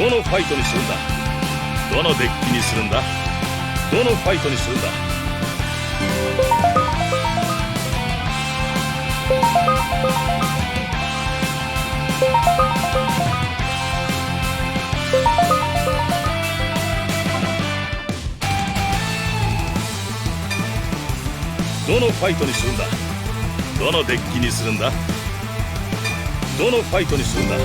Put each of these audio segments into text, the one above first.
どのファイトにするんだ。どのデッキにするんだ。どのファイトにするんだ。どのファイトにするんだ。どのデッキにするんだ。どのファイトにするんだ。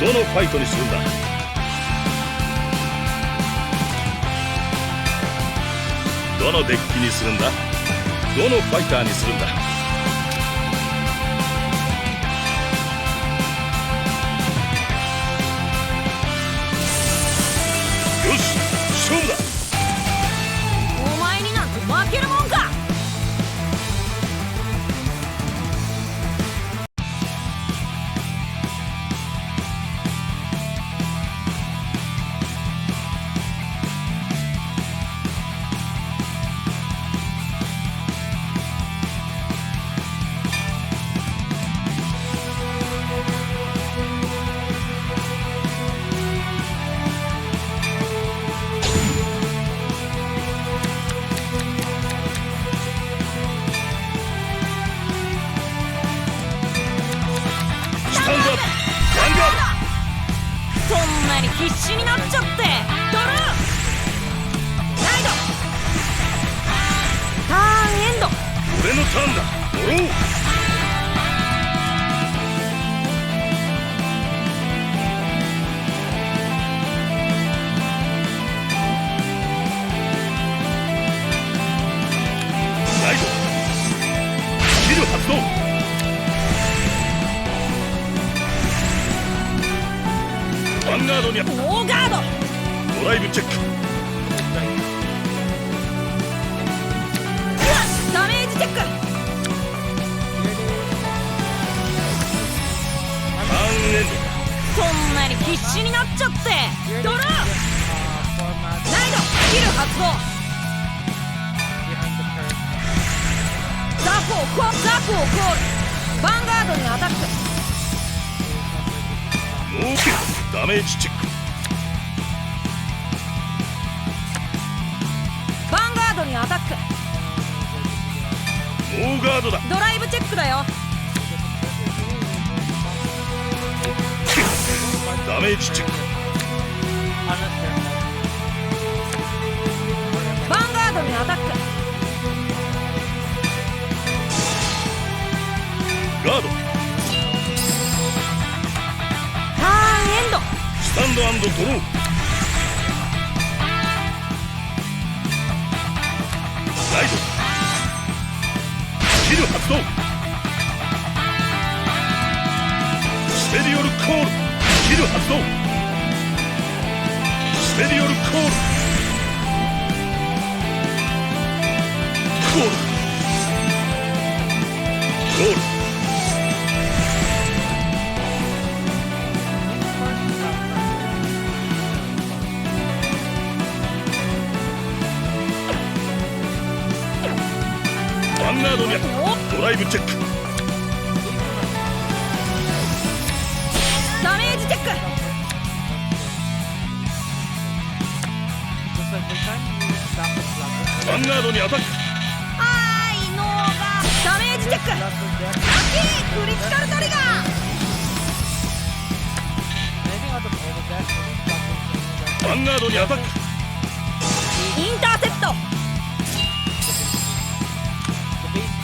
どのファイトにするんだ。どのデッキにするんだ。どのファイターにするんだ。よし、勝負だ。お前になんて負けるもんか。そんなに必死になっちゃって。ドルーライドターンエンド。俺のターンだ。ドロー。ライドスキル発動。ヴァンガードにノーガード。ドライブチェック。ダメージチェック。ターンエンド。そんなに必死になっちゃって。ドルーライドスキル発動。ザクをコール。ヴァンガードにアタック。ノーキル。ダメージチェック。ヴァンガードにアタック。ノーガードだ。ドライブチェックだよ。ダメージチェック。ヴァンガードにアタック。ガード。ターンエンド。スタンド&ドロー。ライドスキル発動。スペリオルコール。スキル発動。スペリオルコール。コール。ゴール。ヴァンガードにドライブチェック。ダメージチェック。ヴァンガードにアタック。はい、ノーガー。ダメージチェック。ラッキークリティカルトリガヴァンガードにアタック。ー。インターセプト。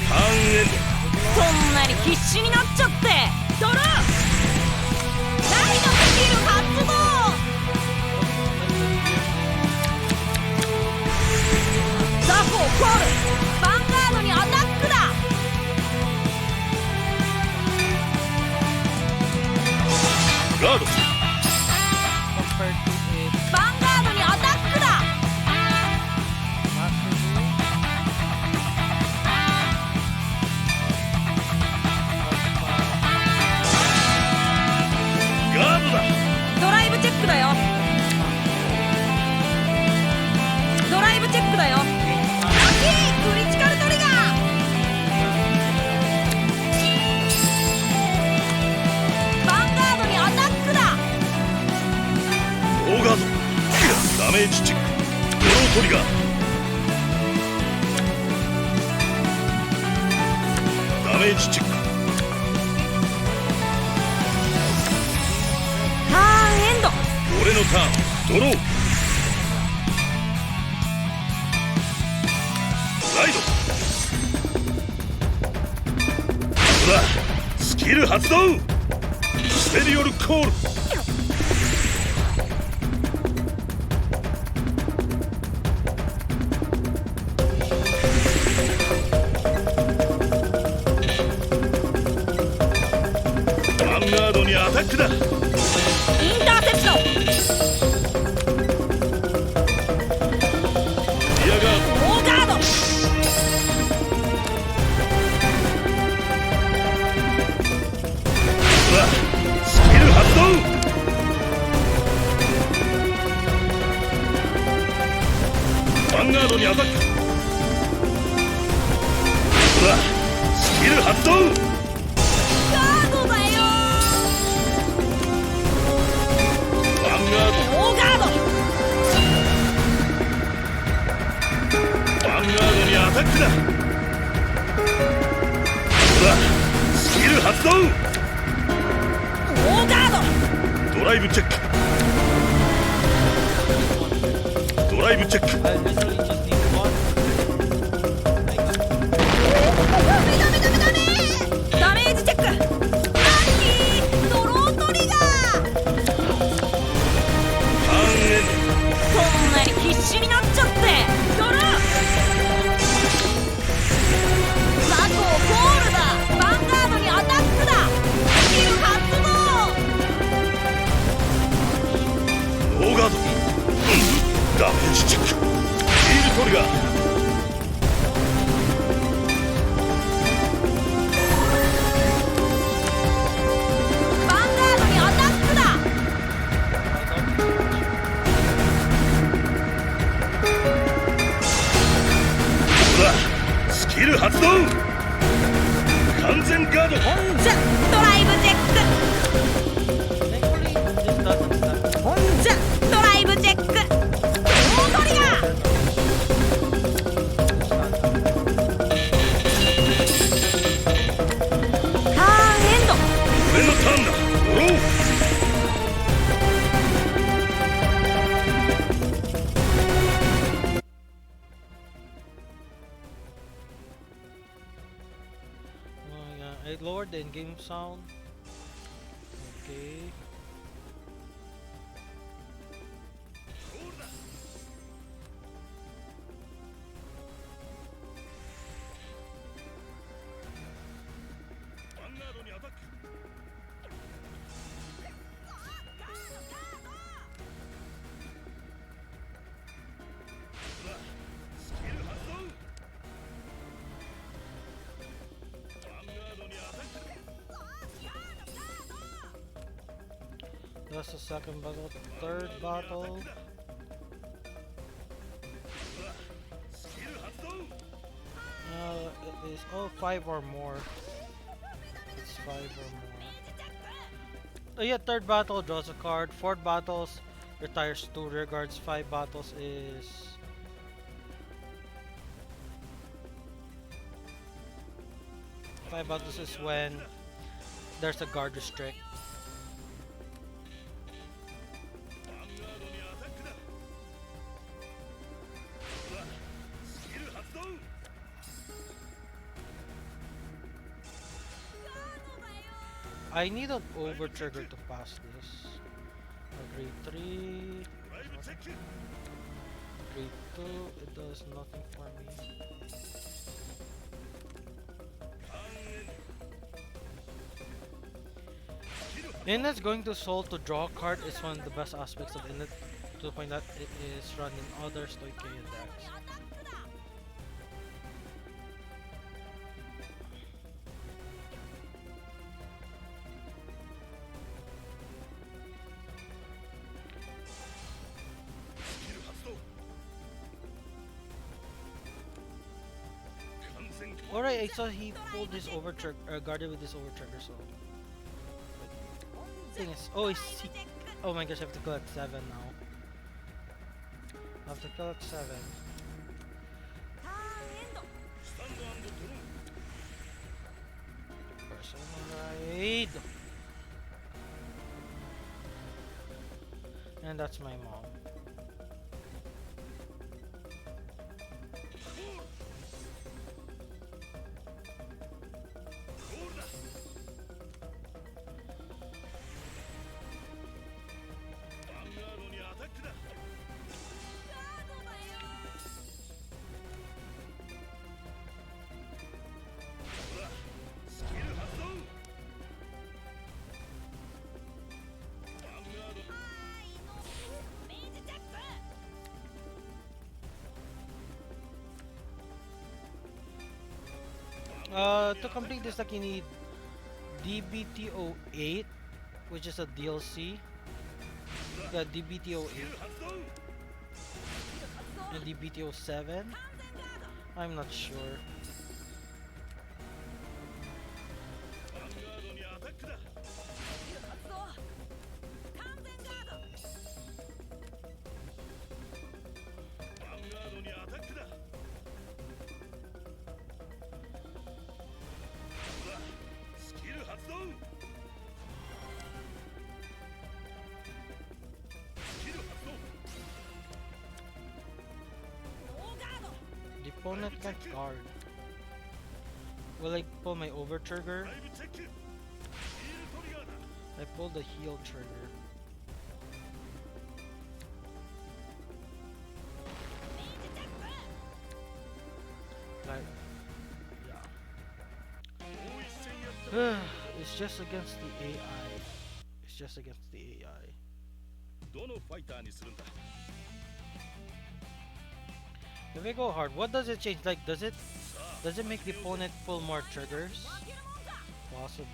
ターンエンド。そんなに必死になっちゃって。ドルーライドスキル発動。ザコをコール。ヴァンガードにアタックだ。ガード compared to its ヴァンガードにアタックだ master move. ガードだドライブチェックだよドライブチェックだよラッキークリティカルトリガーヴァンガードにアタックだノーガードダメージチェックドロートリガーダメージチェックターンエンド俺のターンドローライドほらスキル発動ステリオルコールヴァンガードにアタックだインターセプトリアガーオーガードドほらスキル発動ヴァンガードにアタックほらスキル発動ガードだよヴァンガードオーガードヴァンガードにアタックだほらスキル発動オーガードドライブチェックドライブチェック I literally just need one. I got ダメージチェックラッキードロートリガーターンエンこんなに必死になっちゃってドローザコーコールだヴァンガードにアタックだスキル発動ドノーガードダメージチェックヒールトリガーヴァンガードにアタックだほらスキル発動完全ガードオンザドライブチェック Thankfully, this doesn't stop. オンザドライブチェックドロートリガーターンエンド俺のターンだドロー Oh yeah, I lowered the in-game sound. Okay. That's the second battle. Third battle. It is 5 or more. It's 5 or more. Oh yeah, third battle draws a card. Fourth battles retires 2 rear guards. 5 battles is 5 battles is when there's a guard restrict. I need an over trigger to pass this. Grade 3, grade 2, it does nothing for me. Inlet's going to Soul to draw a card is one of the best aspects of Inlet, to the point that it is run in other Stoicheia decks. Alright, I saw he pulled his overtrigger, guarded with his overtrigger, so. Thing is, oh, oh my gosh, I have to collect 7 now. I have to collect 7. Personal raid! And that's my mom. To complete this deck, you need DBTO8, which is a DLC. The DBTO8 and DBTO7. I'm not sure. The opponent can guard. Will I pull my over trigger? I pulled the heal trigger. Like, yeah. It's just against the AI. It's just against the AI. If I go hard, what does it change? Like, does it make the opponent pull more triggers? Possibly.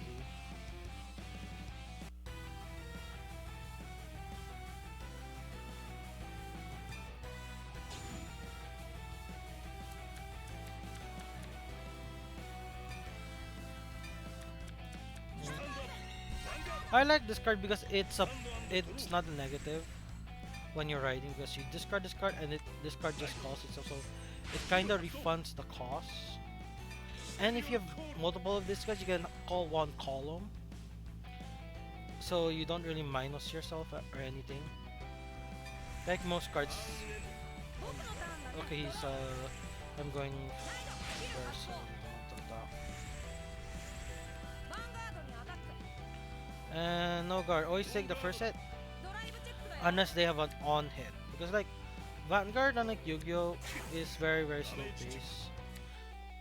I like this card because it's not a negative when you're riding, because you discard this card and this card just costs itself, so it kind of refunds the cost. And if you have multiple of these cards, you can call one column, so you don't really minus yourself or anything. Like most cards. Okay, he's I'm going first, so we don't attack. And no guard. Always take the first hit unless they have an on hit, because like Vanguard, unlike Yu-Gi-Oh, is very slow pace.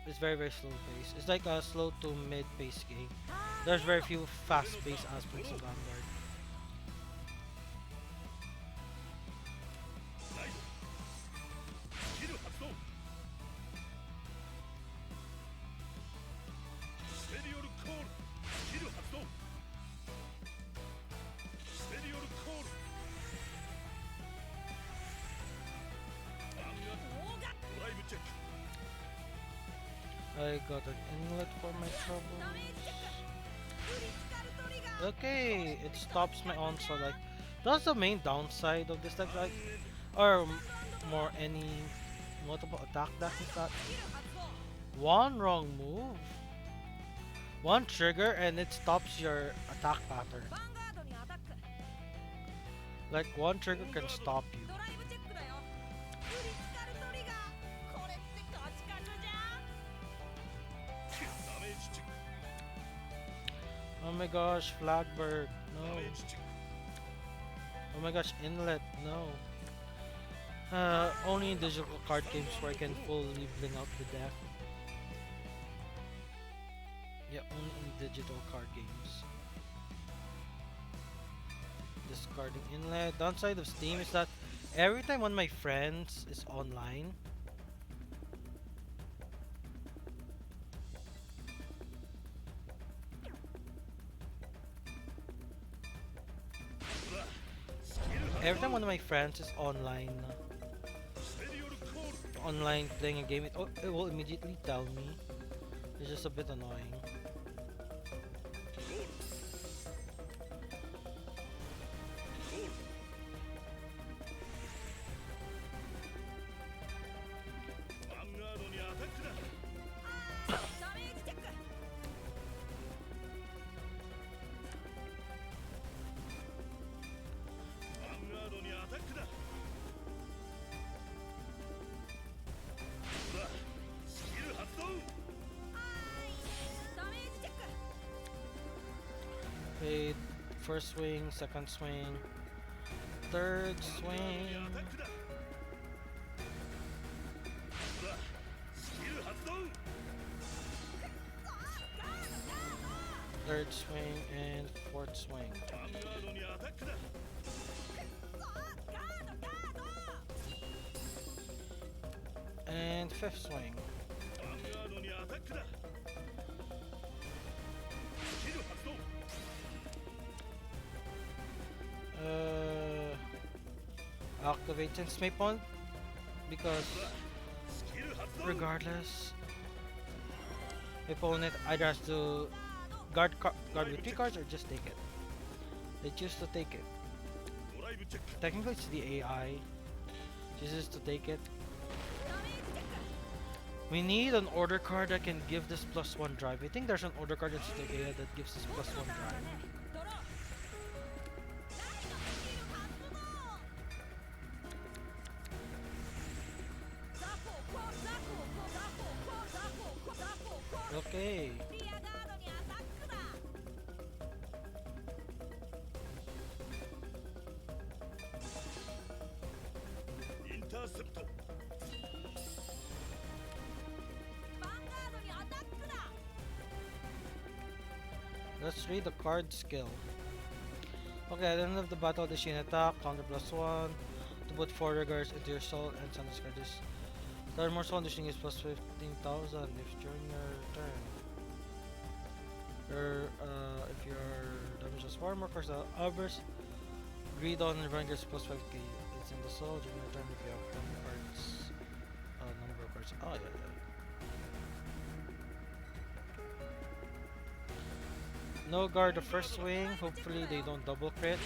It's very slow pace. It's like a slow to mid pace game. There's very few fast pace aspects of Vanguard. I got an inlet for my troubles. Okay, it stops my onslaught. Like, that's the main downside of this deck, like, or more any multiple attack deck, is that one wrong move, one trigger, and it stops your attack pattern. Like, one trigger can stop you. Oh my gosh, Flagburg, no. Oh my gosh, Inlet, no. Only in digital card games where I can fully bling out the deck. Yeah, only in digital card games. discarding inlet. Downside of Steam is that every time one of my friends is online, online playing a game, it will immediately tell me. It's just a bit annoying. Played first swing, second swing, third swing. Third swing and fourth swing. And fifth swing. Activate since my pawn, because regardless, my opponent either has to guard with 3 cards or just take it. They choose to take it. Technically it's the AI chooses to take it. We need an order card that can give this +1 drive. I think there's an order card that's the AI that gives this +1 drive. Okay. Let's read the card skill. Okay, at the end of the battle, the Shin attack, counter +1, to put 4 regards into your soul and send this card. This start more soul, this thing is +15,000 if during your turn. If your damage is 4 more cards, the others greed on Rangers +5k. It's in the soul during your turn if you have 10 cards. Number of cards. Oh, yeah. No guard the first swing, hopefully they don't double crit.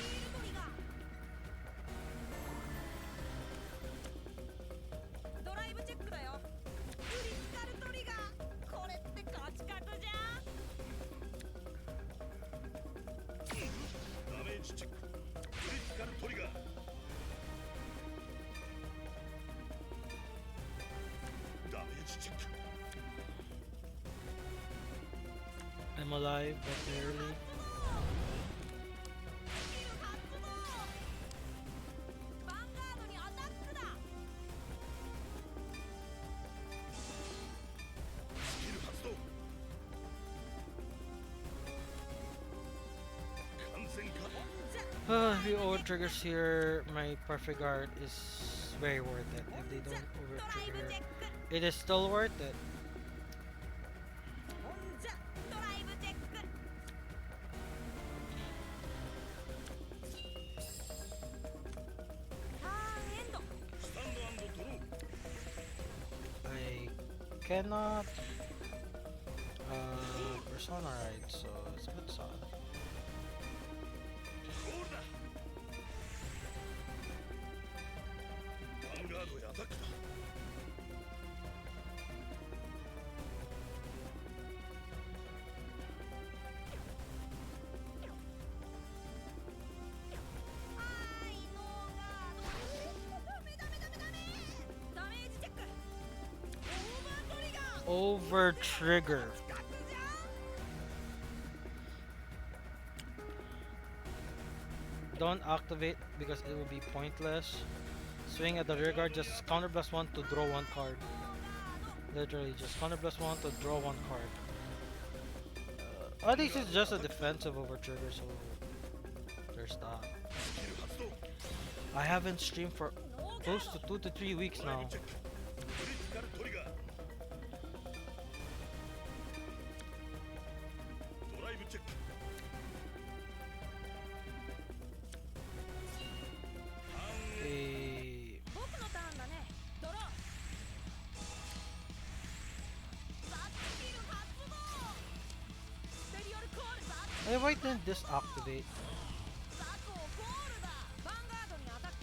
I'm alive, but barely. If you over triggers here, my perfect guard is very worth it. If they don't over trigger, it is still worth it. I cannot persona ride, so it's a bit sad. Over trigger. Don't activate because it will be pointless. Swing at the rear guard, just counter +1 to draw 1 card. Literally, just counter +1 to draw 1 card. At least it's just a defensive over trigger, so there's there's that. I haven't streamed for close to 2 to 3 weeks now. Okay. 僕のターンだね。ドロー。バックキル発動。ステリオルコールバック。 Hey, why didn't this activate? ザココールだ。ヴァンガードにアタック。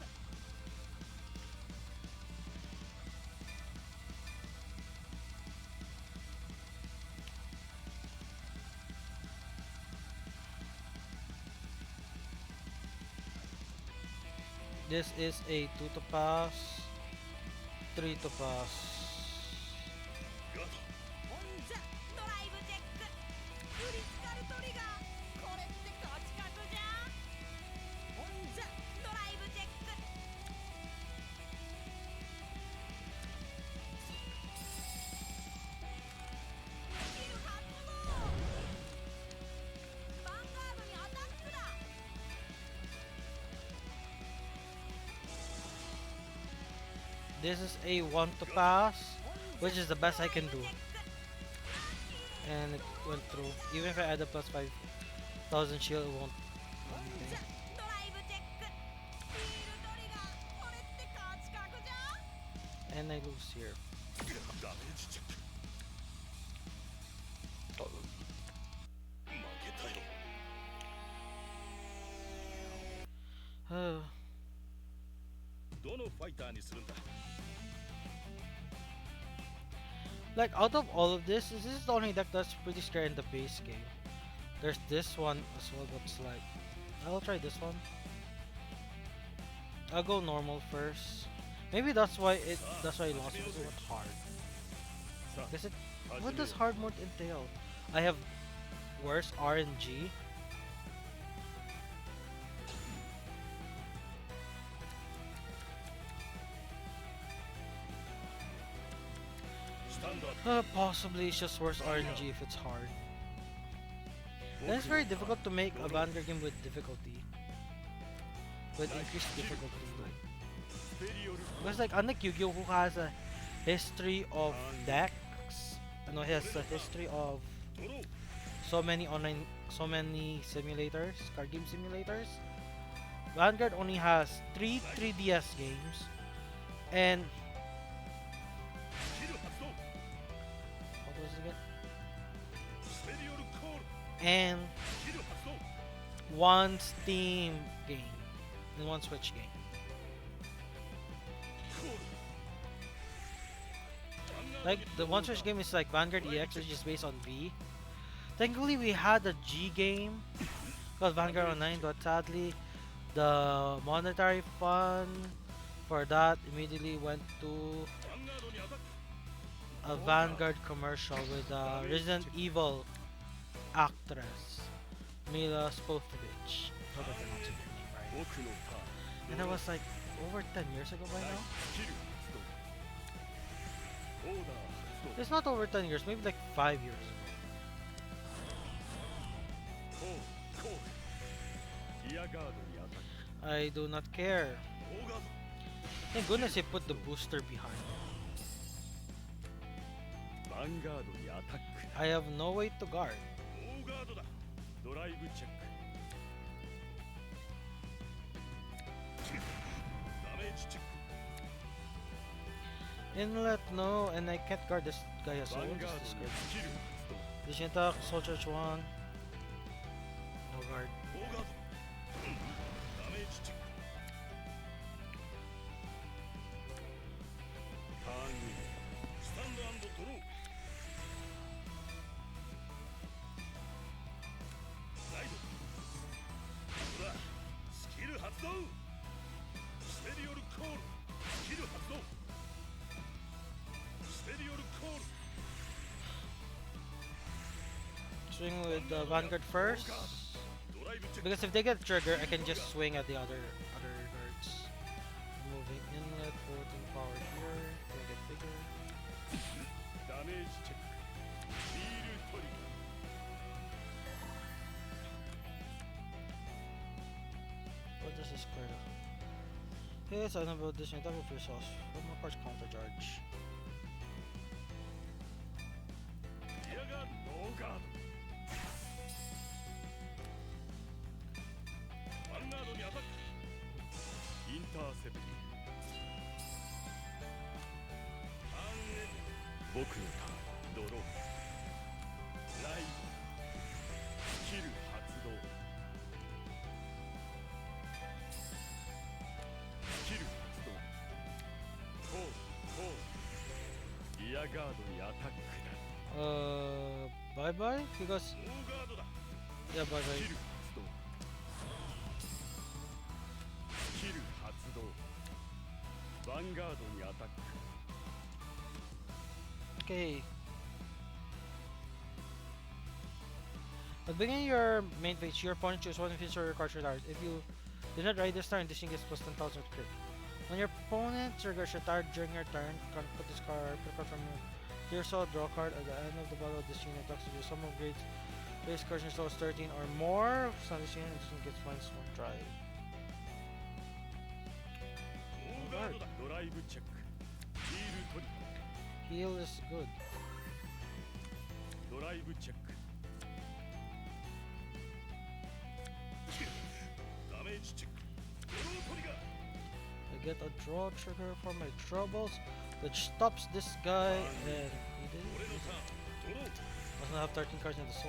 This is a 2 to pass, 3 to pass. オンザドライブチェック。クリティカルトリガー。これって勝ち確じゃん。オンザドライブチェック。スキル発動。ヴァンガードにアタックだ。 This is a 1 to pass, which is the best I can do. And it went through. Even if I add a plus 5,000 shield, it won't do anything. ドライブチェック。ヒールトリガー。これって勝ち確じゃん。 And I lose here. ダメージチェック負けたよ どのファイターにするんだ Like, out of all of this is the only deck that's pretty scary in the base game. There's this one as well, but it's like, I'll try this one. I'll go normal first. Maybe that's why I lost, because it went hard. Guess it, what does hard mode entail? I have worse RNG. Possibly it's just worse RNG if it's hard. And it's very difficult to make a Vanguard game with difficulty. With increased difficulty. Because like unlike Yu-Gi-Oh who has a history of decks, he has a history of so many simulators, card game simulators. Vanguard only has 3 3DS games and what was it again? And 1 Steam game and 1 Switch game. Like the 1 Switch game is like Vanguard EX, which is based on V. Thankfully we had a G game called Vanguard Online, but sadly the monetary fund for that immediately went to a Vanguard commercial with a Resident Evil actress, Mila Spovovich. I hope I pronounced her name right. And that was like over 10 years ago by now. It's not over 10 years, maybe like 5 years ago. I do not care. Thank goodness he put the booster behind. I have no way to guard. Inlet, no, and I can't guard this guy as well. Just discard. Vision attack, Soul Charge 1. No guard. Swing with the Vanguard first, because if they get trigger, I can just swing at the other guards. Moving inlet, putting power here, make it bigger. does this card do? Yes, I know about this. Attack with resource. What more cards counter charge? いやがノーガードヴァンガードにアタックインターセプト僕のターンドローライブキル発動キル発動コールリアガードにアタックだ Bye bye? Because. ノーガードだ Yeah, bye キ bye. ル発動キル発動ヴァンガードにアタック Okay. At the beginning of your main phase, your opponent chooses one feature or your card retired. If you did not ride this turn, this thing gets plus 10,000 crit. When your opponent triggers retired during your turn, you can put this card, put a card from your soul, draw a card at the end of the battle. This unit attacks with some upgrades. Base cards installs 13 or more. So this unit gets minus 1 drive. ノーガードだドライブチェックヒールトリ Heal is good. ドライブチェックダメージチェックドロートリガー I get a draw trigger for my troubles, which stops this guy, and he 俺の didn't. ターンドロー Doesn't have 13 cards in the soul.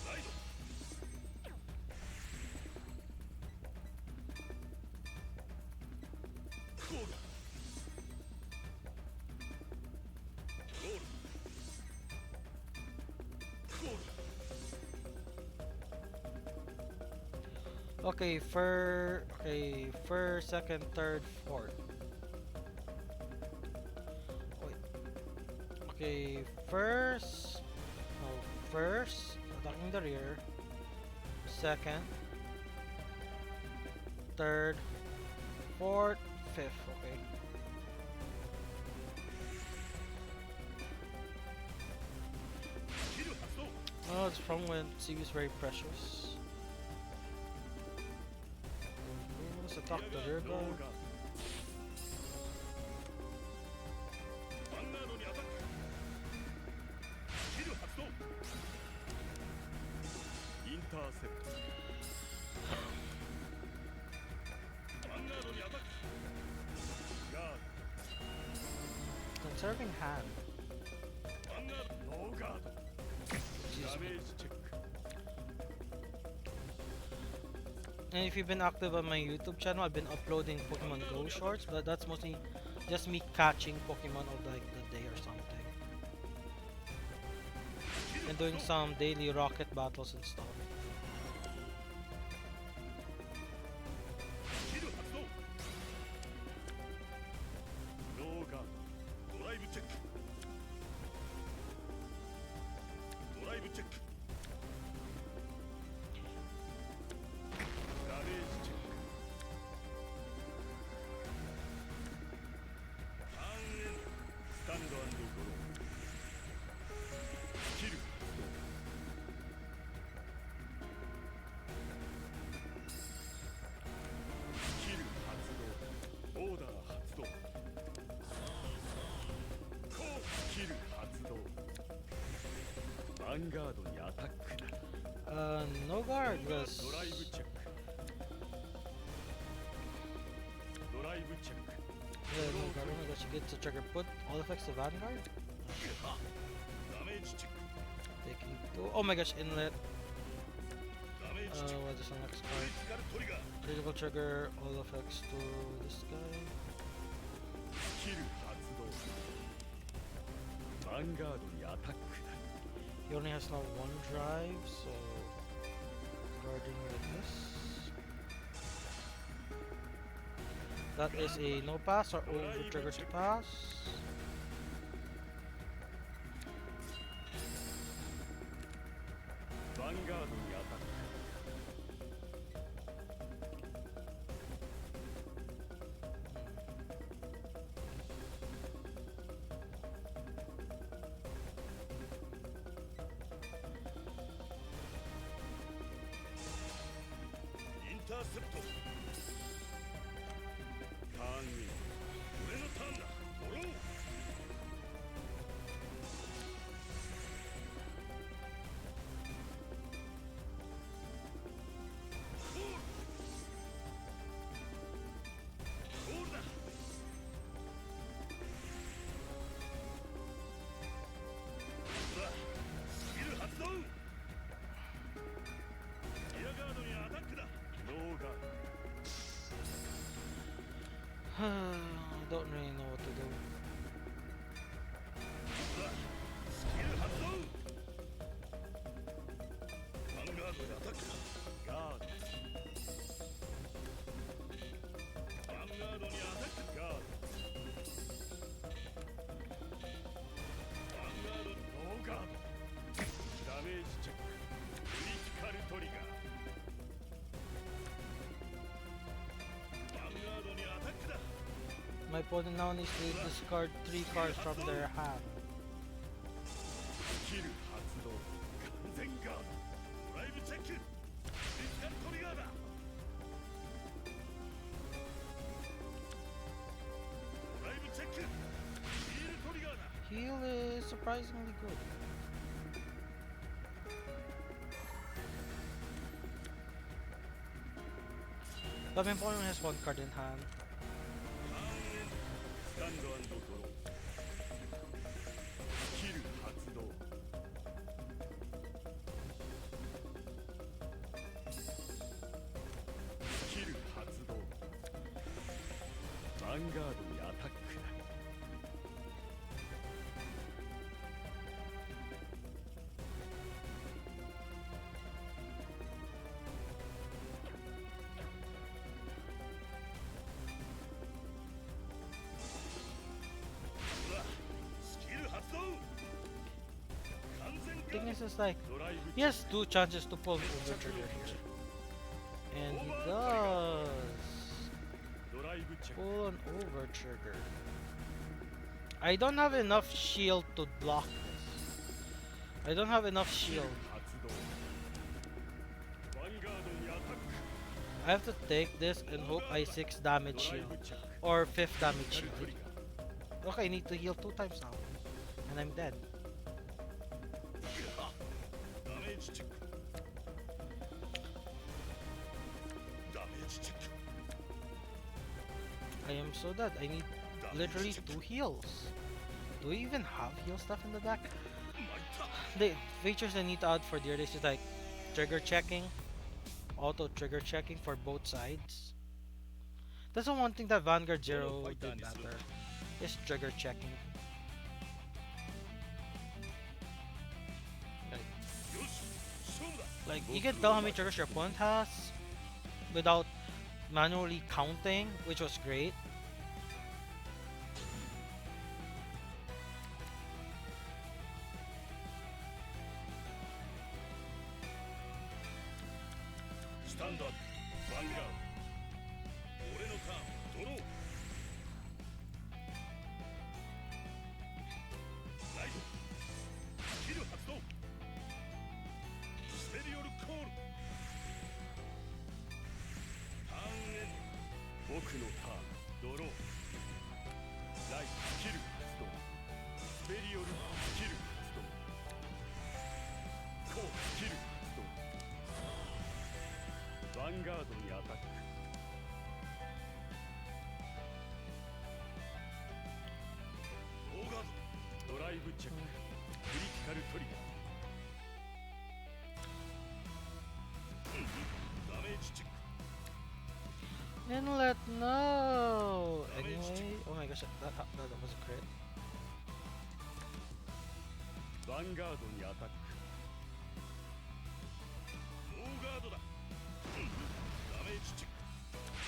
ライドコールロールコール Okay, first, second, third, fourth. Wait. Okay, first, attacking the rear. Second, third, fourth, fifth. Okay. Oh, it's from when CV is very precious. Let's attack the rear guard. ヴァンガードにアタックキル発動インターセプトヴァンガードにアタックガー Conserving hand. ドヴァンガードノーガード Excuse ダメ me. ージチェック And if you've been active on my YouTube channel, I've been uploading Pokemon Go shorts, but that's mostly just me catching Pokemon of like the day or something. And doing some daily rocket battles and stuff. キル発動ノーガードドライブチェックドライブチェックダメージチェックターンエンドスタンドドローキル発動キル発動オーダー発動コーキル発動ヴァンガードにアタックだ No guard, ドライ because ブチェックドライブチェック yeah, no guard. Oh my gosh, you get to trigger put all effects to Vanguard. ダメージチェック Taking two. Oh my gosh, inlet. ダメージチェック What is the next ク card? リティカルトリガー Critical trigger all effects to this guy. キル発動ヴァンガードにアタックだ He only has now one drive, so guarding like this. That is a no pass or over trigger to pass. ヴァンガードにアタック Okay, セプトターンイン俺のターンだドローコールだスキル発動リアガードにアタックだノーガード Don't really know what to do. スキル発動ヴァンガードにアタックだガードヴァンガードにアタックガードヴァンガードノーガードダメージチェッククリティカルトリガーヴァンガードにアタックだ My opponent now needs to discard 3 cards from their hand. スキル発動完全ガードドライブチェッククリティカルトリガーだドライブチェックヒールトリガーだ Heal is surprisingly good. But my opponent has 1 card in hand. スタンド&ドロースキル発動スキル発動ヴァンガードにアタックだ Thing is like he has 2 chances to pull over trigger here. And he does pull an over trigger. I don't have enough shield to block this. I don't have enough shield. I have to take this and hope I 6 damage shield. Or 5th damage shield. Okay, I need to heal 2 times now. And I'm dead. I am so dead. I need literally 2 heals. Do we even have heal stuff in the deck? The features I need to add for dear days is like trigger checking, auto trigger checking for both sides. That's the one thing that Vanguard Zero did better, is trigger checking. Like you can tell how many triggers your opponent has without manually counting, which was great. Stand up, Vanguard. 俺のターン、ドロー。ライド、スキル発動。ステリオルコール。ターンエンド。僕のターン、ドロー。ライド、スキル発動。ステリオル、スキル発動。コール、スキル発動。ヴァンガードにアタック。オーガード、ドライブチェック、クリティカルトリガー。ダメージチェック。 Inlet, no! Anyway, oh my gosh, that was a crit. ヴァンガードにアタック。オーガードだ。ダメージチェック。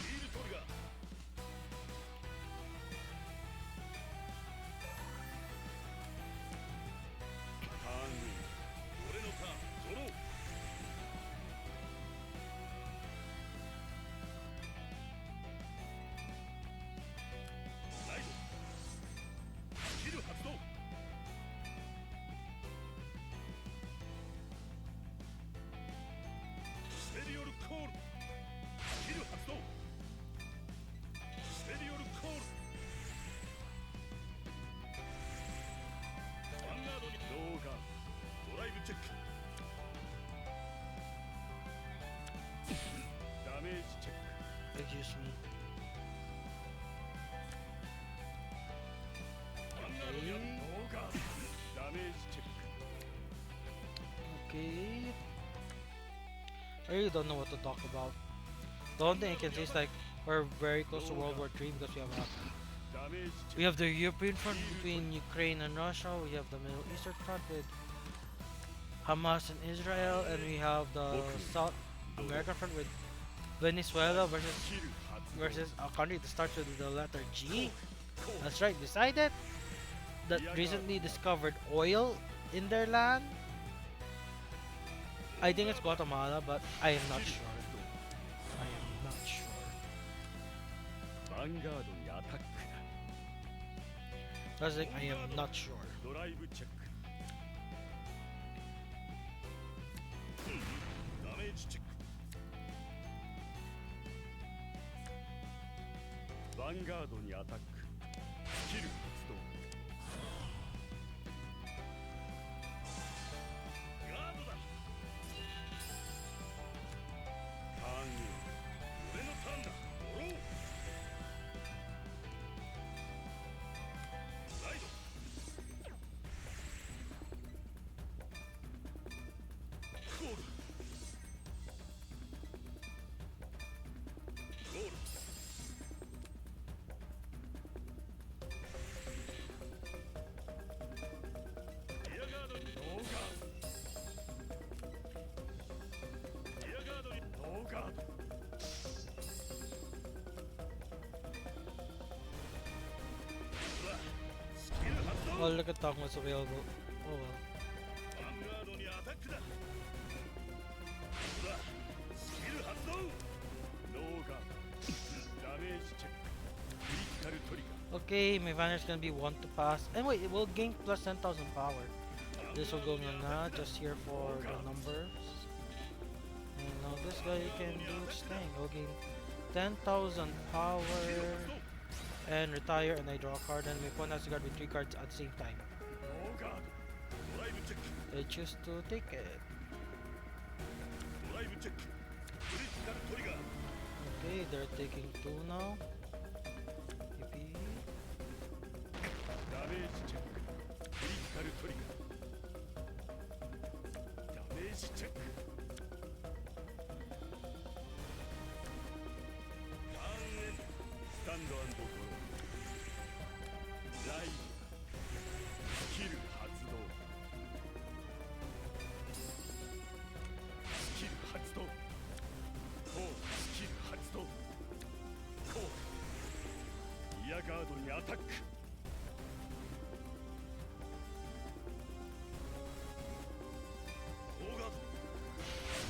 ヒールトリガー。ターンウィン。俺のターン、ドロー。ライド。スキル発動。ステリオルコール。スキル Excuse me. Okay. ノーガードダメージチェッ Okay. I really don't know what to talk about. The only thing I can say is like we're very close to World War III because クダメージチェ we have the European front between Ukraine and Russia. We have the Middle Eastern front with Hamas and Israel, and we have the South American front with Venezuela クキル発動 versus a country that starts with the letter G. That's right. Beside it, that recently discovered oil in their land. I think it's Guatemala, but I am not sure. I am not sure. ヴァンガードにアタック That's like I am not sure. だドライブチェックダメージチェックヴァンガードにアタックスキル発動ガードだターンゲーム俺のターンだドローライドコールゴールリアガードにノーガードリアガードにノーガードうわスキル発動 Oh, look at Tong was available. Oh well. ヴァンガードにアタックだうわスキル発動ノーガードダメージチェッククリティカルトリガー Okay, my Vanner's gonna be one to pass. And wait, it will gain plus 10,000 power. This will go na just here for the numbers. And now this guy can do its thing. Will gain 10,000 power and retire, and I draw a card, and my opponent has to guard with 3 cards at the same time. ノーガードドライブチェック I choose to take it. ドライブチェッククリティカルトリガー Okay, they're taking 2 now. Yippee. ダメージチェッククリティカルトリガーダメージチェックターンエンドスタンドゴロライブスキル発動スキル発動コールスキル発動コールリアガードにアタックオーガードス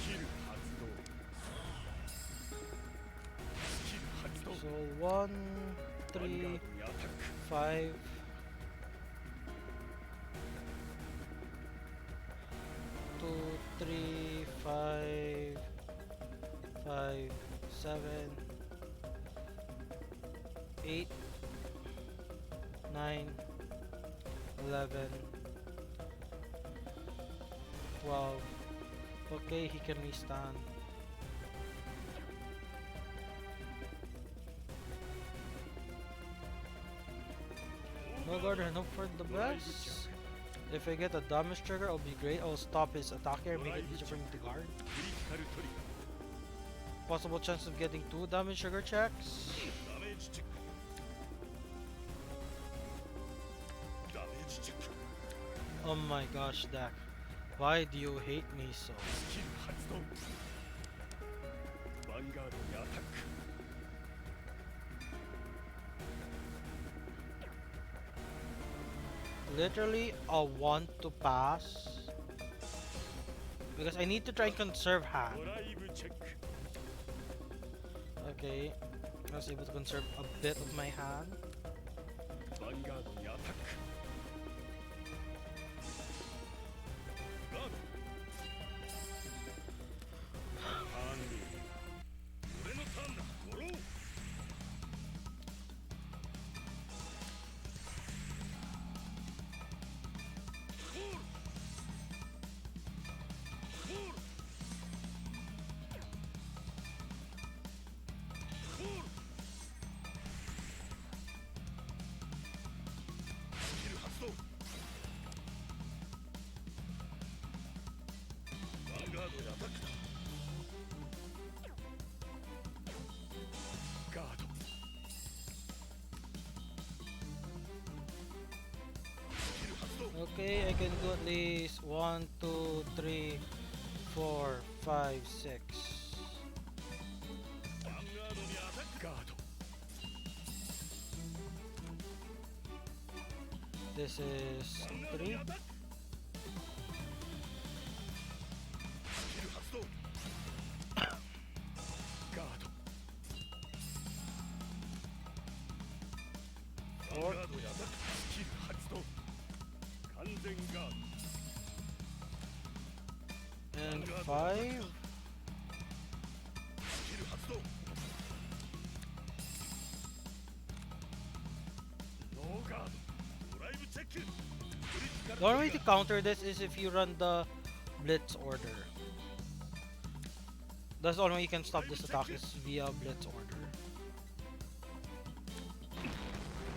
キル発動スキル発動 So 1, ヴァンガー 3, ドにアタック 5, 2, 3, 5, 5, 7, 8, 9, 11, 12. Okay, he can restand. No guard and hope for the best. If I get a damage trigger, it'll be great. I'll stop his attack here and make it easier for me to guard. クリティカルトリガー Possible chance of getting 2 damage trigger checks. ダメージチェックダメージチェック Oh my gosh, Dak. Why do you hate me so? スキル発動ヴァンガードにアタック Literally, I want to pass. Because I need to try and conserve hand. ドライブチェック Okay. I was able to conserve a bit of my hand. ヴァンガードにアタックガードターンゲーム俺のターンだドローコールコールコ Okay, I can do at least 1, 2, 3, 4, 5, 6. ヴァンガードにアタックガード This is 3. アタックスキル発動ガード ヴァン 4. ガードにアタックスキル発動完全ガード And 5. スキル発動ノーガードドライブチェッククリティカル The only way to counter this is if you run the Blitz order. That's the only way you can stop this attack is via Blitz order. イ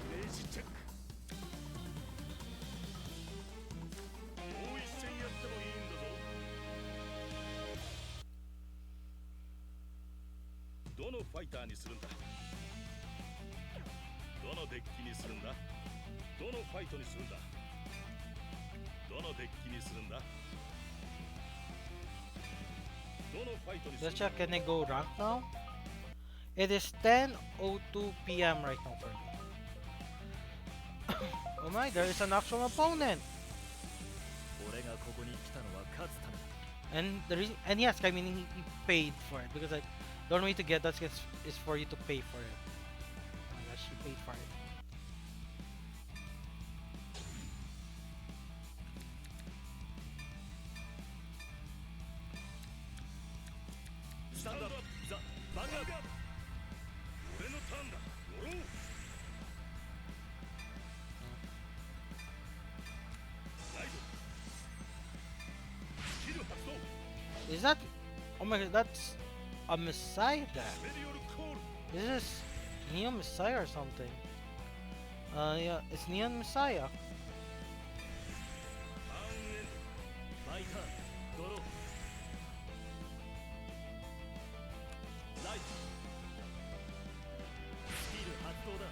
メージチェックもう一戦やってもいいんだぞどのファイターにするんだどのデッキにするんだどのファイトにするんだどのデッキにするんだどのファイトにする Let's んだ check, can I go rank now? It is 10:02 p.m. right now for me. Oh my, there is an actual opponent! 俺がここに来たのは勝つため And the reason, and yes, I mean he paid for it because like the only way to get that is for you to pay for it. Oh my gosh, he paid for it. Stand up, the Vanguard. 俺のターンだ。乗ろう。ライド。スキル発動。 Is that? Oh my god, that's a Messiah deck. メリオルコール。 Is this Neon Messiah or something? Yeah, it's Neon Messiah. ターンエンド。ファイター。ドロー。ライト。スキル発動だ。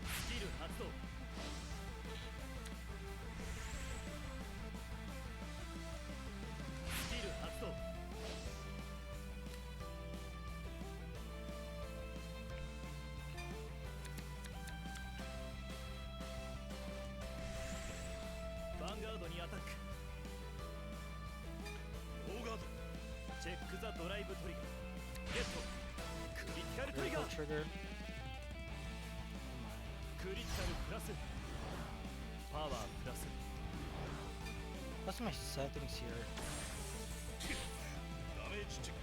スキル発動。スキル発動。ヴァンガードにアタック。オーガード。チェックザドライブトリガー。ゲット。クリティカルトリガ Critical ー。 trigger. クリティカルプラス。パワープラス。 What's my settings here? ダメージチェック。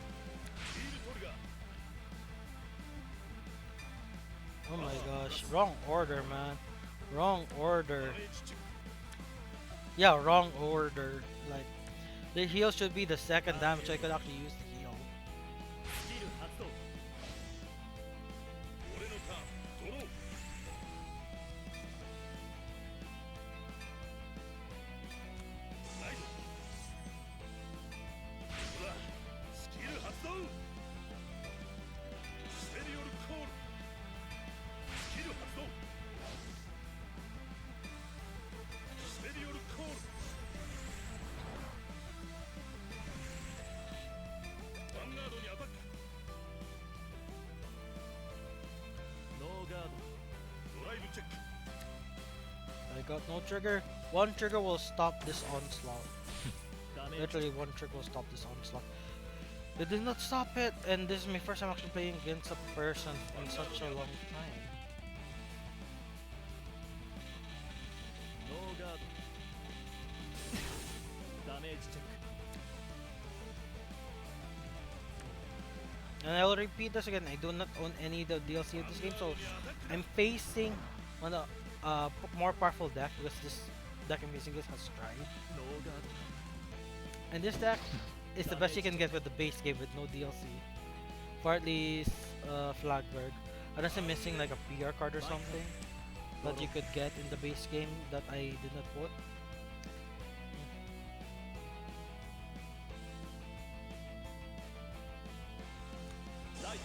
ヒールトリガー。 Oh my gosh, wrong order, man. Wrong ダ order. メージチェック。 Yeah, wrong order. Like, the heal should be the second damage, so I could actually use the heal. スキル発動。俺のターン。ドロー。ライド。ほら、スキル発動。ステリオルコール。スキル発動。ステリオルコール。ヴァンガードにアタック。ノーガード。ドライブチェック。 I got no trigger. One trigger will stop this onslaught. ダメージ。 Literally, one trigger will stop this onslaught. It did not stop it, and this is my first time actually playing against a person in such a long time. ノーガード。ダメージチェック。 And I will repeat this again, I do not own any of the DLC of this game, so I'm facing one of the more powerful deck because this deck I'm using has Stride. ノーガー And this deck is the best you can get with the base game with no DLC. For at least Flagburg. Unless I'm missing like a PR card or something that you could get in the base game that I did not put. ド。ライト。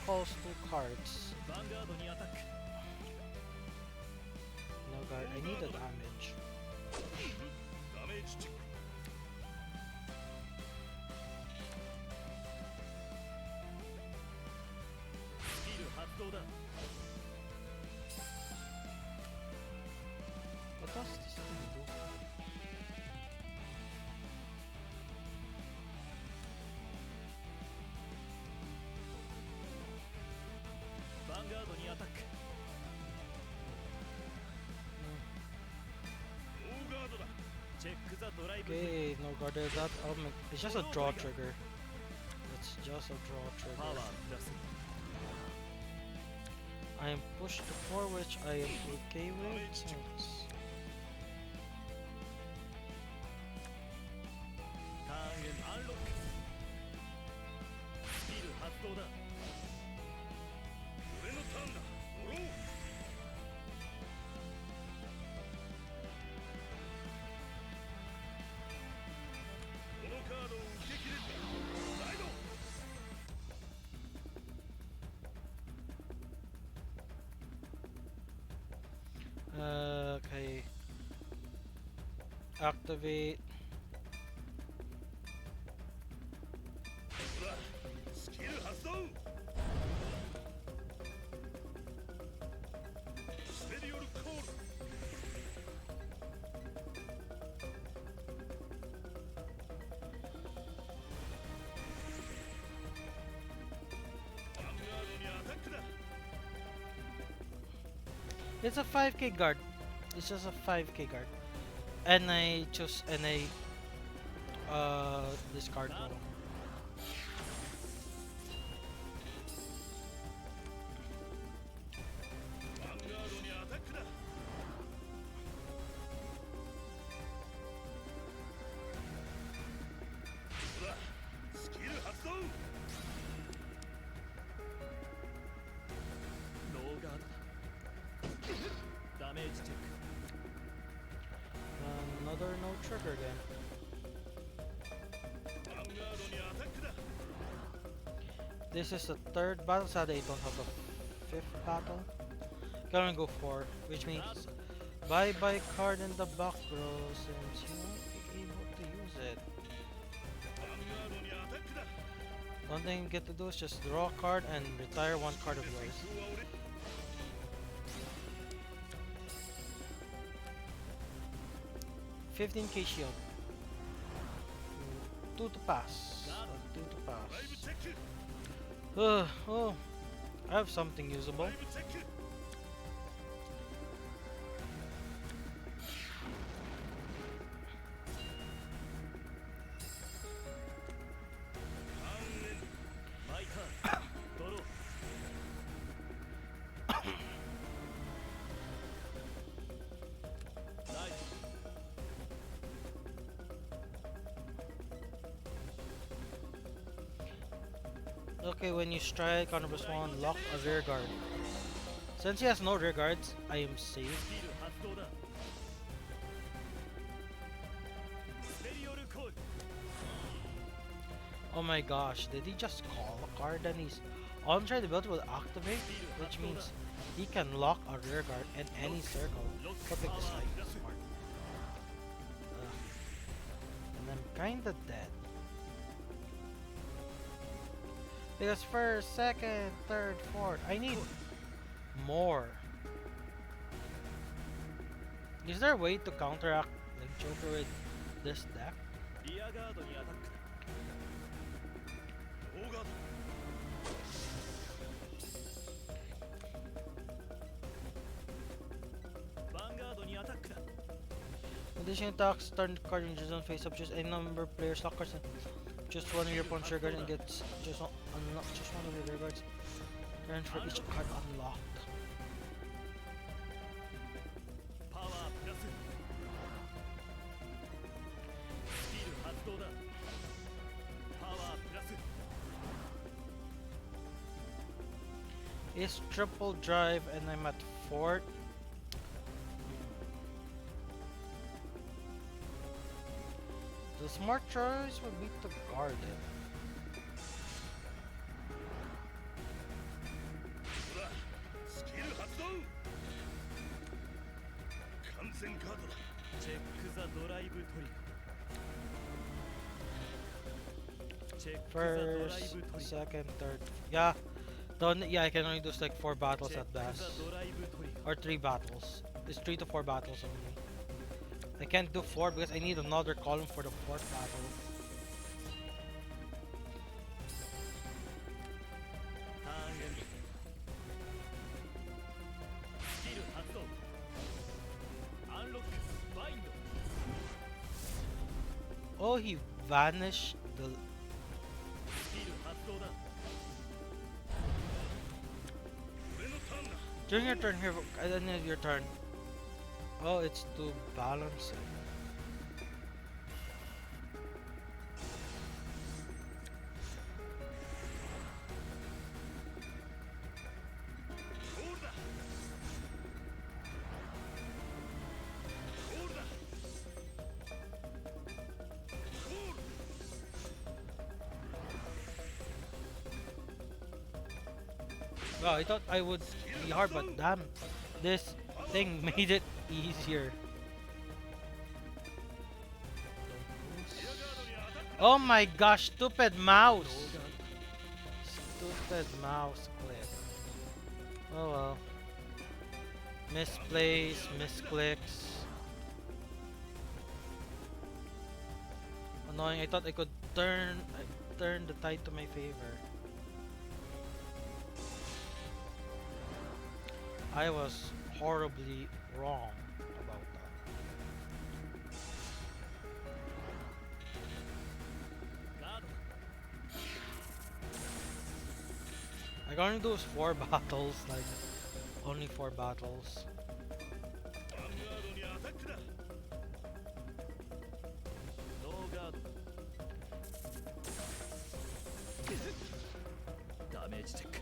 calls 2 cards. ヴァンガードにアタック No guard. I need the damage. ダメージチェックスキル発動だ What does this thing do? ヴァンガードにアタックオーガードだチェックザドライブ Okay, no guard. That element. It's just a draw trigger. It's just a draw パワー trigger. プラス I am pushed to 4, which I am okay with. Since ターンエンアンロックスキル発動だ俺のターンだドローこのカードを受け切れるサイド okay. Activate. ほらスキル発動ステリオルコール ヴァンガードにアタックだ It's a 5k guard. It's just a 5k guard. And I choose and I discard one. ヴァンガードにアタックだ ほらスキル発動ノーガードだダメージチェック Another no trigger again. ヴァンガードにアタックだ This is the 3rd battle. Sadly, I don't have the 5th battle. Can only go 4, which means bye bye card in the back, bro. Since you won't be able to use it. ヴァンガードにアタックだ The only thing you get to do is just draw a card and retire 1 card of yours. 今日は俺 15k shield. 2 to pass. 2 to ライブ pass. チェック Oh, I have something usable. ライブチェック ターンエンドマイターンドローナイス Okay, when you strike on +1, lock a rear guard. Since he has no rear guards, I am safe. スキル発動だステリオルコール Oh my gosh, did he just call a card and he's on try the ability will activate? Which means he can lock a rear guard in any circle. ロッ Go ク pick パ this ワ side. ープラス Smart. And I'm kinda dead. Because first, second, third, fourth, I need more. Is there a way to counteract Link Joker with this deck? リアガードにアタックだオーガードヴァンガードにアタックだ Addition attacks, turn the card in your zone face up, choose any number of players, lock cards, and just one of your opponent's rear guards and gets just one, unlock just one of your rear guards. Turn for each card unlocked. パワープラススキル発動だパワープラス Is triple drive and I'm at 4th. The smart choice would be to guard it. ドライブトリガーチェックザドライ First, ブトリガー second, third. Yeah, yeah, I can only do like 4 battles チェッ at クザ best. ドライブトリガー Or 3 battles. It's 3 to 4 battles only. I can't do 4 because I need another column for the 4th battle. ターンエンドスキル発動アンロックバインド Oh, he vanished the... スキル発動だ During your turn here, I don't need your turn. Oh, it's to balance it. Wow, I thought I would be hard, but damn, this thing made it easier. Oh my gosh, stupid mouse! Stupid mouse click. Oh well. Misplays, misclicks. Annoying, I thought I could turn the tide to my favor. I was horribly wrong about that. I can only do 4 battles, like only 4 battles. ヴァンガードにアタックだノーガードダメージチェック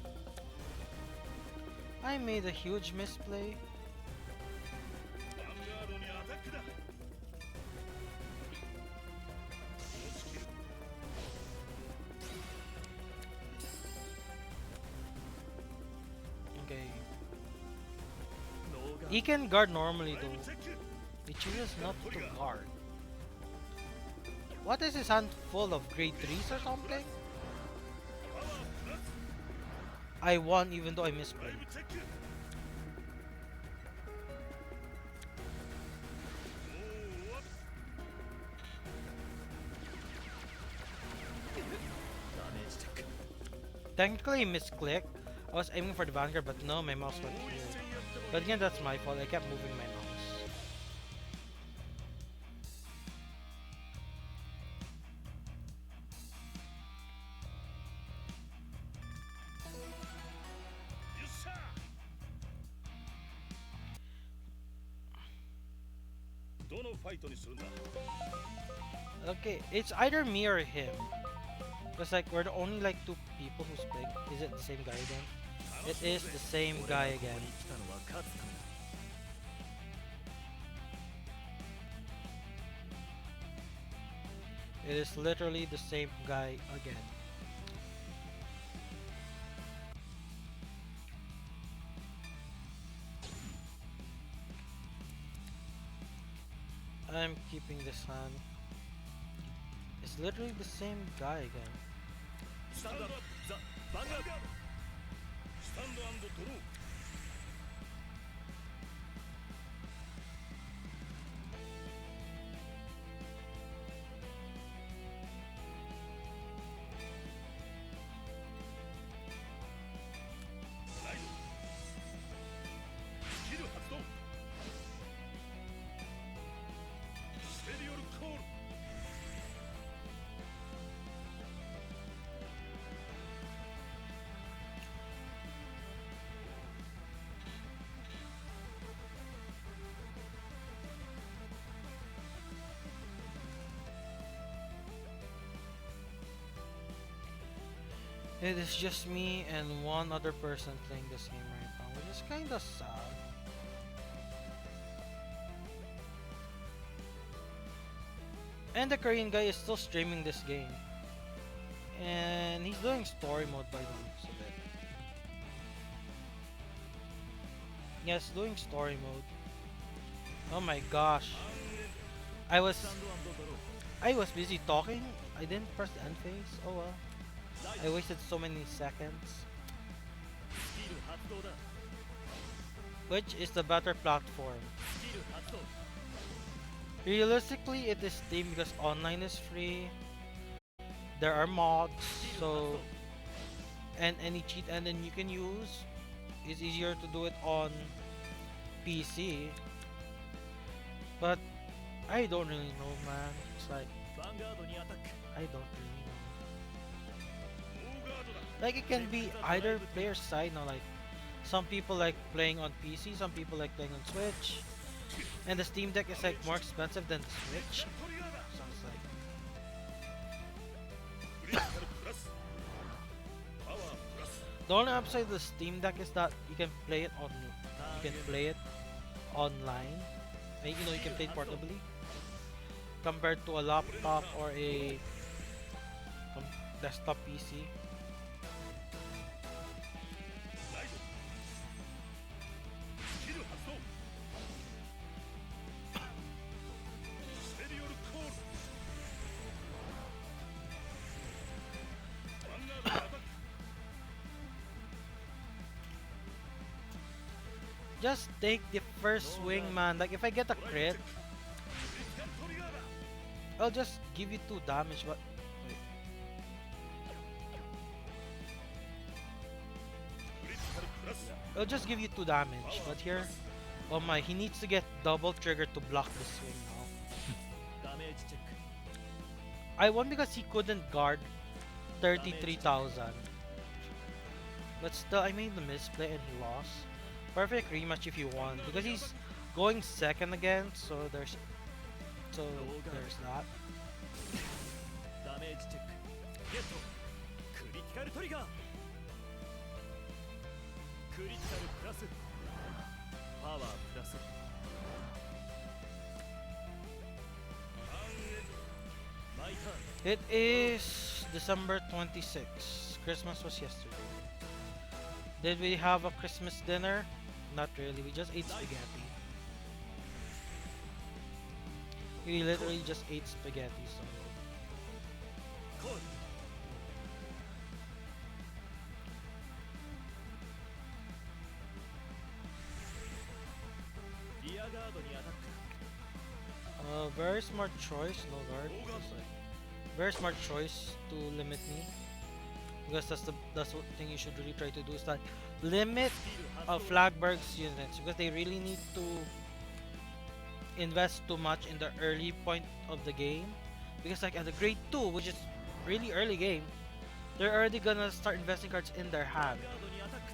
I made a huge misplay. ヴァンガードにアタックだ Okay. ノーガー He can guard normally ド though. チェック He chooses not to guard. What is his hand full of grade 3s or something? パワープラス I won even though I ライ misplayed. ブチェックもう終わっダメージチェック Technically I misclicked. I was aiming for the Vanguard, but no, my mouse went もう一 here. 戦やっても But again, that's my fault. I kept moving my mouse. Okay, it's either me or him. Because like we're the only like 2 people who's playing. Is it the same guy again? It is the same guy again. 来たのは勝つためだ It is literally the same guy again. I'm keeping this hand. It's literally the same guy again. スタンドアップザ・ヴァンガードスタンドアンドドロー ライドスキル発動ステリオルコール It is just me and one other person playing this game right now, which is kinda sad. And the Korean guy is still streaming this game. And he's doing story mode by the looks of it. Yes, doing story mode. Oh my gosh. I was スタンドアンドドロー I was busy talking. I didn't press the end phase. Oh well. ライ I ト wasted so many seconds. スキル発動だ Which is the better platform? スキル発動 Realistically, it is Steam because online is free. There are mods, スキル発 so 動 and any cheat engine you can use. It's easier to do it on PC. But I don't really know, man. It's like ヴァンガードにアタック I don't really know. オーガードだ Like it can be either player side now. Like some people like playing on PC, some people like playing on Switch, and the Steam Deck is like more expensive than the Switch. トリガーだ So it's like クリティカルプラスパワープラス the only upside of the Steam Deck is that you can play it on you can play it online. And, you know, you can play it portably compared to a laptop or a desktop PC. ライトスキル発動スペリオルコールヴァンガードにアタック Just take the first swing, man. Like if I get a ドライ crit, ブチェッククリティカルトリガーだ I'll just give you 2 damage. But クリティカルプラス I'll just give you 2 damage. But here, oh my, he needs to get double trigger to block the swing now. ダメージチェック I won because he couldn't guard 33,000. But still, I made the misplay and he lost. Perfect rematch if you won because he's going second again. So there's that. ダメージチェックゲットクリティカルトリガークリティカルプラスパワープラスターンエンドマイターン It is December 26th. Christmas was yesterday. Did we have a Christmas dinner? Not really. We just ate spaghetti. We literally just ate spaghetti. So コールリアガードにアタック very smart choice. No guard. Just like, very smart choice to limit me. Because that's what thing you should really try to do is that limit スキル発動 Flagburg's units because they really need to invest too much in the early point of the game because like at the grade 2 which is really early game they're already gonna start investing cards in their ヴァ hand ンガードにアタック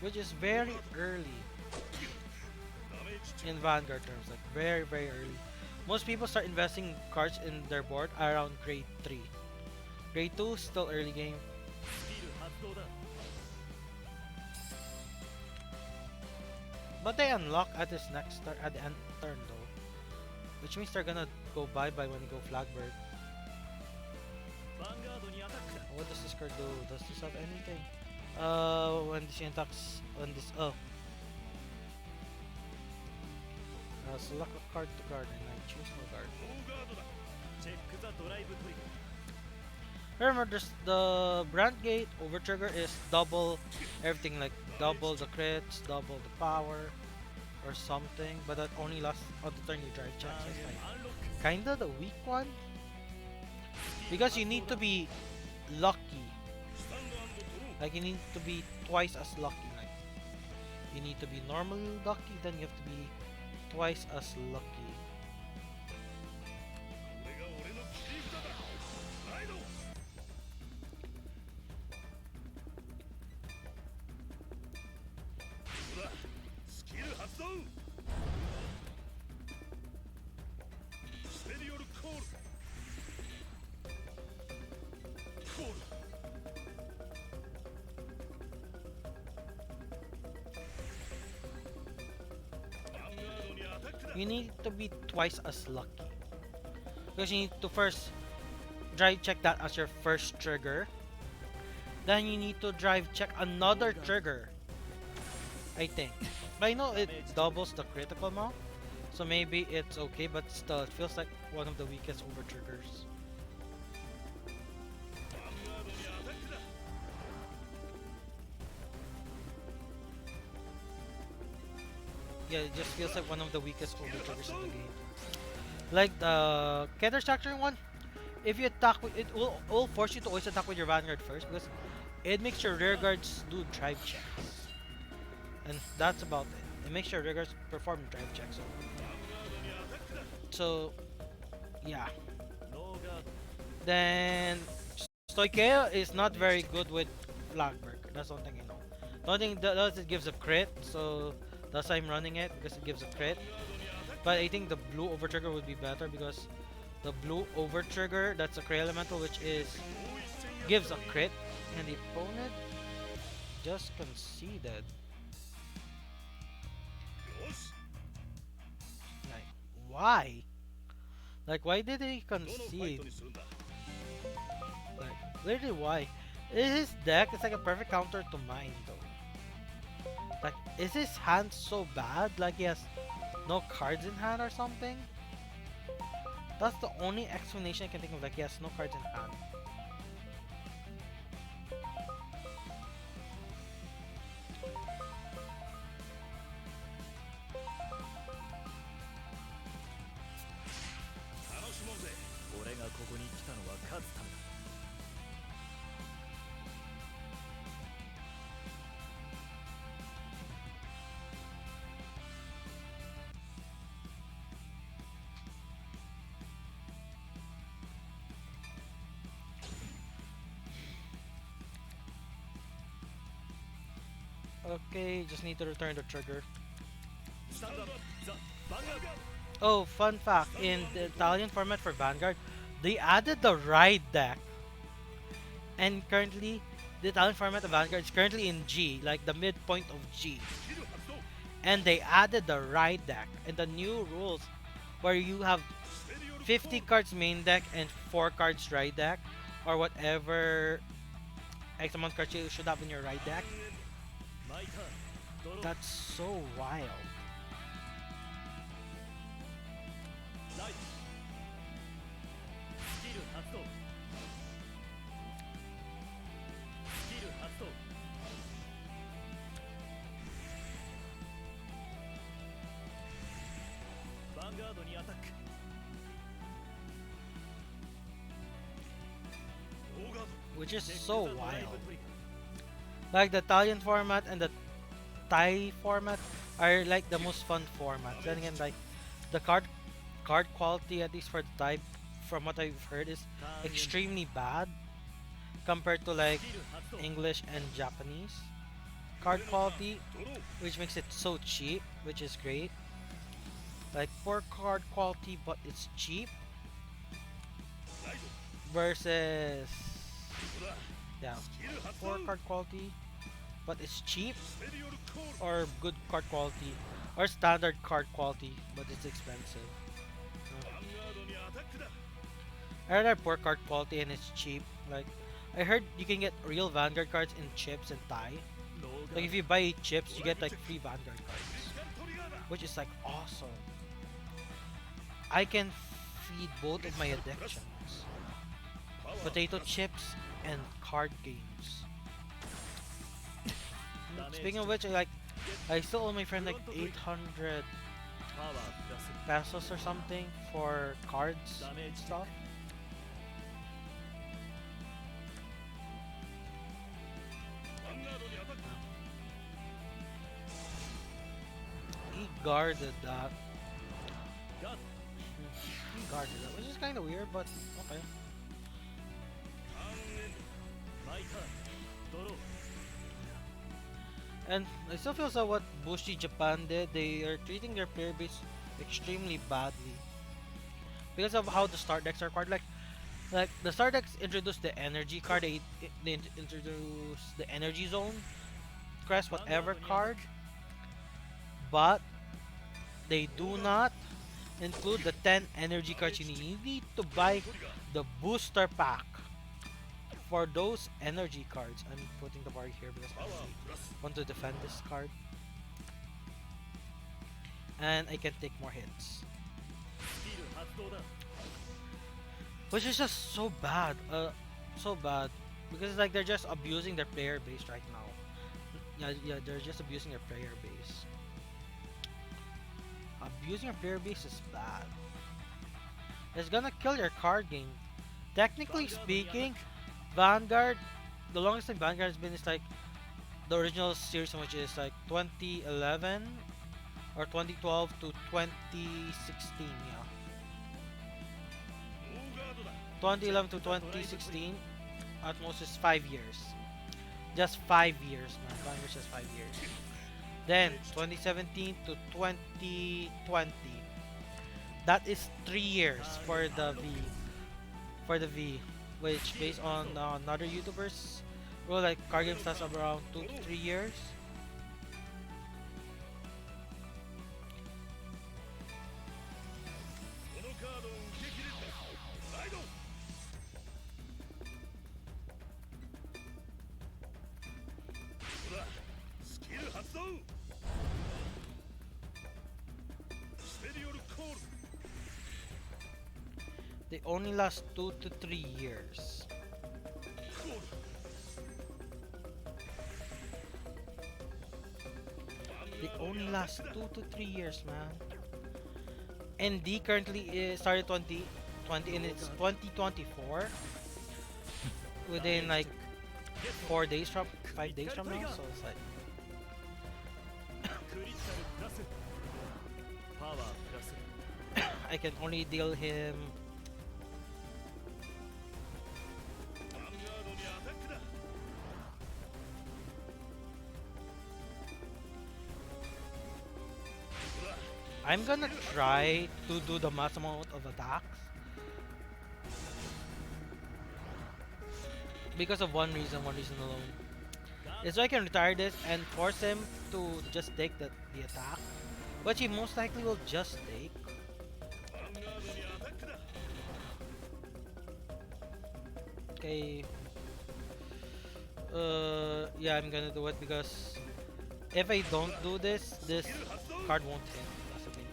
だ which is very early ダメージチェッ in Vanguard terms like very early. Most people start investing cards in their board around grade 3. Grade 2 still early game. クスキル発動だ But they unlock at this next turn at the end turn though. Which means they're gonna go bye-bye when they go Flagburg. ヴァンガードにアタックだ What does this card do? Does this have anything? When this attacks on this select a card to guard and I choose no guard. オーガードだチェックザドライブトリガー Remember this the brand gate over trigger is double everything like double the crits, double the power or something, but that only lasts on the turn you drive check. So it's like アンロック kinda the weak one. Because you need to be lucky. スタンドアンドドロー Like you need to be twice as lucky. Like you need to be normally lucky, then you have to be twice as lucky. これが俺の切り札だライドほらスキル発動スペリオルコールコール You need to be twice as lucky. Because you need to first drive check that as your first trigger. Then you need to drive check another trigger. I think. But I know it doubles the critical amount, so maybe it's okay, but still, it feels like one of the weakest over triggers. Yeah, it just feels like one of the weakest over triggers in the game. Like the counter structuring one, if you attack with it will force you to always attack with your Vanguard first because it makes your rear guards do drive checks. And that's about it. It makes your rear guards perform drive checks. So yeah. Then Stoikeo is not very good with Flagburg. That's one thing I know. The only thing that does it gives a crit, so that's why I'm running it because it gives a crit. But I think the blue over trigger would be better because the blue over trigger, that's a crit elemental which is gives a crit, and the opponent just conceded. Like why? Like why did he concede? Like literally why? His deck is like a perfect counter to mine though. Like is his hand so bad? Like he has no cards in hand or something? That's the only explanation I can think of. Like he has no cards in hand. Okay, just need to return the trigger. Oh, fun fact, in the Italian format for Vanguard, they added the ride deck. And currently, the Italian format of Vanguard is currently in G, like the midpoint of G. And they added the ride deck and the new rules where you have 50 cards main deck and 4 cards ride deck, or whatever X amount cards you should have in your ride deck. That's so wild. Which is so wild. Like the Italian format and the Thai format are like the most fun formats. Then again, like the card quality, at least for the Thai, from what I've heard, is extremely bad compared to like English and Japanese card quality, which makes it so cheap, which is great. Like poor card quality, but it's cheap. Versus yeah, poor card quality, but it's cheap, or good card quality, or standard card quality, but it's expensive. I rather poor card quality and it's cheap. Like I heard you can get real Vanguard cards in chips and Thai. Like if you buy chips, you get like free Vanguard cards, which is like awesome. I can feed both of my addictions: potato chips and card games. Speaking of which, I still owe my friend like 800 pesos or something for cards and stuff. He guarded that. He guarded that, which is kind of weird, but okay. And I still feel so what Bushi Japan did. They are treating their player base extremely badly because of how the start decks are card. Like the start decks introduced the energy card. They introduced the energy zone, crest whatever card, but they do not include the 10 energy cards you need. You need to buy the booster pack for those energy cards. I'm putting the bar here because I want to defend this card. and I can take more hits, スキル発動だ which is just so bad. So bad because like they're just abusing their player base right now. Yeah, they're just abusing their player base. Abusing your player base is bad. It's gonna kill your card game. Technically speaking, Vanguard, the longest time Vanguard has been is like the original series, which is like 2011 or 2012 to 2016. Yeah, ノーガードだ 2011 to 2016. At most is 5 years. Just 5 years, man. Vanguard's just 5 years. Then 2017 to 2020. That is 3 years for the V. For the V, which based on another YouTubers, well, like card games lasts around 2 to 3 years. このカードを受け切れるかライドほらスキル発動ステリオルコール They only last 2 to 3 years. コール They only last 2 to 3 years, man. And D currently is started 2020 and it's 2024. Within like 4 days from 5 days from now, so it's like クリティカルプラスパワープラス I can only deal him ヴァンガードにアタックだ I'm gonna try to do the max amount of attacks because of one reason alone. Is so I can retire this and force him to just take the attack, which he most likely will just take. ヴァンガードにアタックだ Okay. Yeah, I'm gonna do it because if I don't do this, this card won't hit. That's the thing.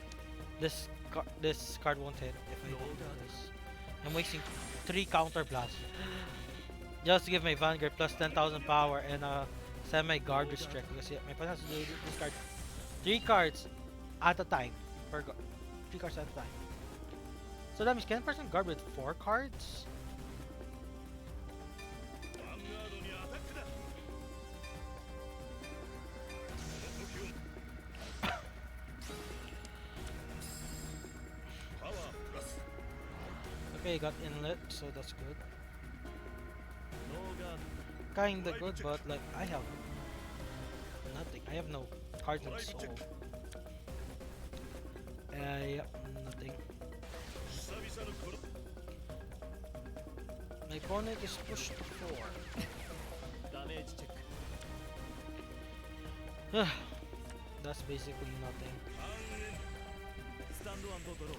This card won't hit if I don't do this. I'm wasting 3 counter blasts just to give my Vanguard plus 10,000 power and semi guard restrict because yeah, my opponent has to do this card 3 cards at a time 3 cards at a time. So that means can a person guard with 4 cards? ヴァンガードにアタックだその時をパワープラス Okay, I got inlet, so that's good. ノーガード Kinda good, but like I have nothing. I have no cards in soul. Yeah, nothing. 久々のこの My opponent is pushed to 4. ダメージチェック That's basically nothing. ターンエンドスタンドアンドドロー ライ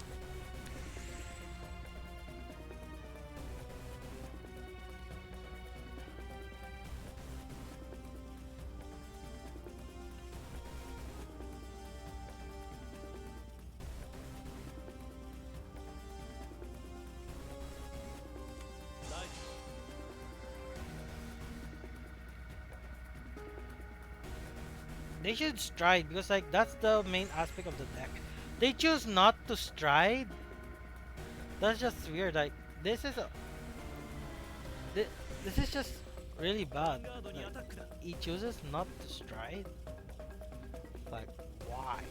They should stride because like that's the main aspect of the deck. They choose not to stride. That's just weird. Like this is a this is just really ヴァ bad. ンガードにア Like, タックだ he chooses not to stride. Like why?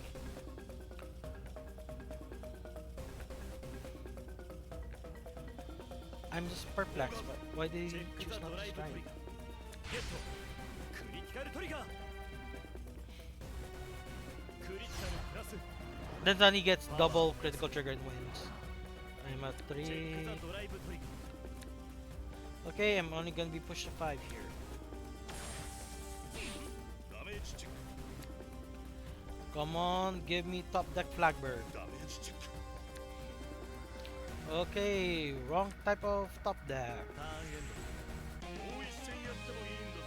I'm just perplexed. But why did チ he ェック choose ザド not ラ to イブト stride? リガーゲットクリティカルトリガークリティカルプラス Then he gets double critical trigger and wins. I'm at チェック 3. ザドライブトリガー Okay, I'm only gonna be pushed to 5 here. ダメージチェック Come on, give me top deck Flagburg. ダメージチェック Okay, wrong type of top deck. ターンエンドもう一戦やってもいいんだ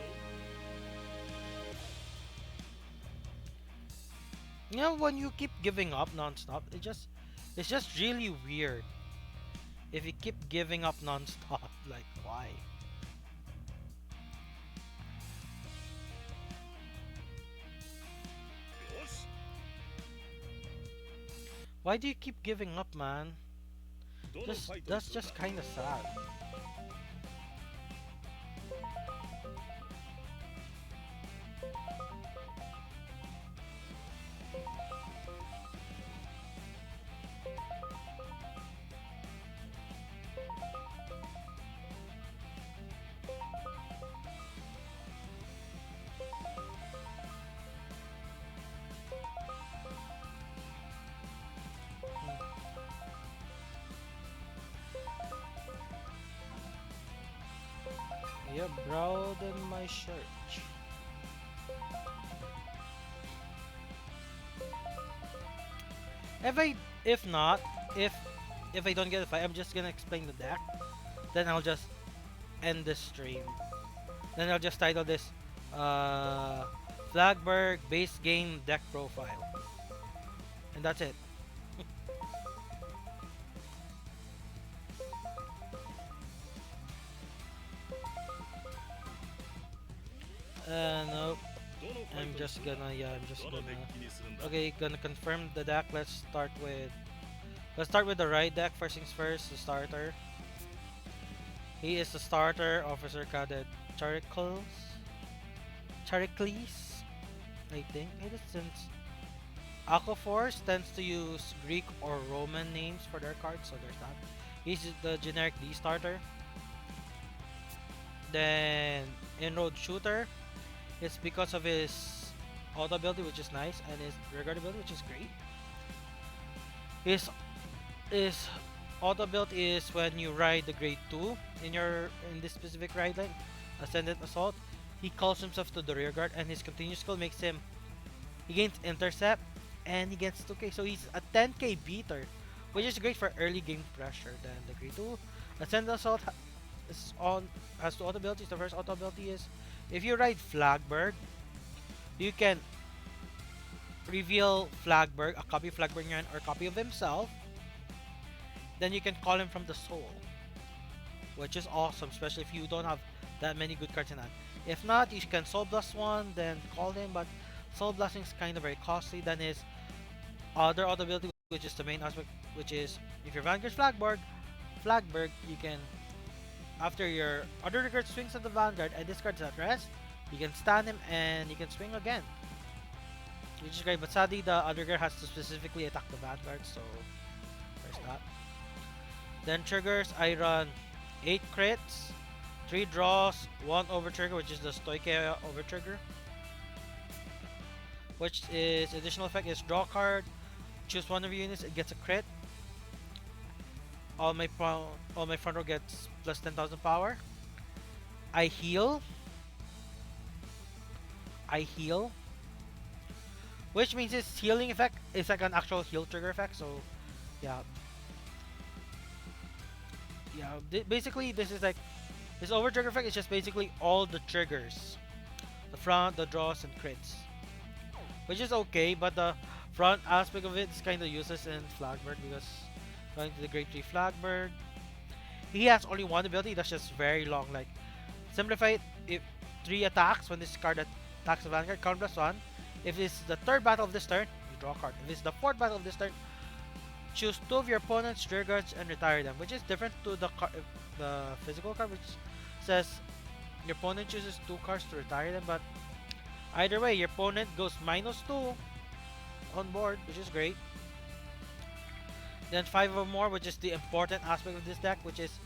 ぞ You know, when you keep giving up non-stop, it's just really weird. If you keep giving up non-stop, like why? Why do you keep giving up, man? どのフ Just ァイトに that's するか just kind of sad. Yeah, broaden my search. If I, if not, if if I don't get a fight, I'm just gonna explain the deck. Then I'll just end the stream. Then I'll just title this, uh, Flagburg base game deck profile, and that's it. Nope. どのファイ I'm トに just する gonna, yeah, I'm just どの gonna. デッキにするんだ Okay, gonna confirm the deck. Let's start with the right deck. First things first, the starter. He is the starter, Officer Cadet Charicles. Charicles, I think. It is since Aquaforce tends to use Greek or Roman names for their cards, so there's that. He's the generic D starter. Then Inroad Shooter. It's because of his auto ability, which is nice, and his regard ability, which is great. His auto build is when you ride the grade 2 in this specific ride line, Ascendant Assault. He calls himself to the rear guard, and his continuous skill makes him, he gains intercept and he gets 2k, so he's a 10k beater, which is great for early game pressure. Then the grade 2 Ascendant Assault has 2 auto abilities. The first auto ability is if you ride Flagburg, you can reveal Flagburg, a copy of Flagburg in your hand or a copy of himself. Then you can call him from the soul, which is awesome, especially if you don't have that many good cards in hand. If not, you can Soul Blast one, then call him, but Soul Blasting is kind of very costly. Then his other auto ability, which is the main aspect, which is if your Vanguard Flagburg, you can, after your other card swings at the Vanguard and discards at rest, you can stand him and you can swing again, which is great. But sadly, the other guard has to specifically attack the Vanguard, so there's that. Then triggers, I run 8 crits, 3 draws, 1 over trigger, which is the Stoike over trigger. Which is additional effect is draw card, choose one of your units, it gets a crit. All my front row gets plus 10,000 power. I heal, which means its healing effect is like an actual heal trigger effect. So yeah. Basically, this is like this over trigger effect is just basically all the triggers, the front, the draws, and crits, which is okay. But the front aspect of it is kind of useless in Flagburg because going to the Grade 3 Flagburg, he has only one ability that's just very long. Like simplify it, if 3 attacks when this card attacks the Vanguard, count +1. If it's the 3rd battle of this turn, you draw a card. If it's the 4th battle of this turn, choose 2 of your opponent's rear guards and retire them, which is different to the physical card, which says your opponent chooses 2 cards to retire them. But either way, your opponent goes -2 on board, which is great. Then 5 or more, which is the important aspect of this deck, which is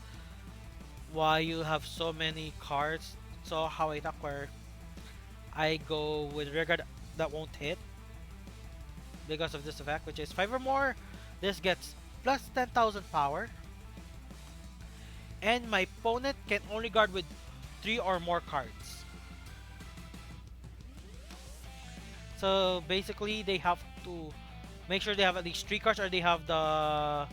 why you have so many cards. So how I attack, where I go with rear guard that won't hit because of this effect, which is 5 or more. This gets plus 10,000 power, and my opponent can only guard with 3 or more cards. So basically, they have to make sure they have at least 3 cards, or they have the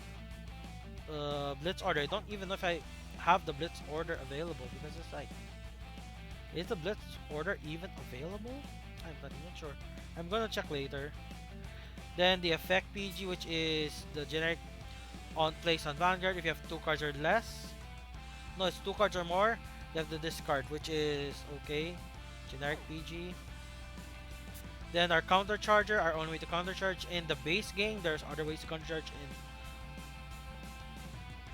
Blitz order. I don't even know if I have the Blitz order available, because it's like, is the Blitz order even available? I'm not even sure. I'm gonna check later. Then the effect PG, which is the generic on place on Vanguard. If you have 2 cards or less, no, it's 2 cards or more, you have to discard, which is okay. Generic PG. Then our counter charger, our own way to counter charge in the base game. There's other ways to counter charge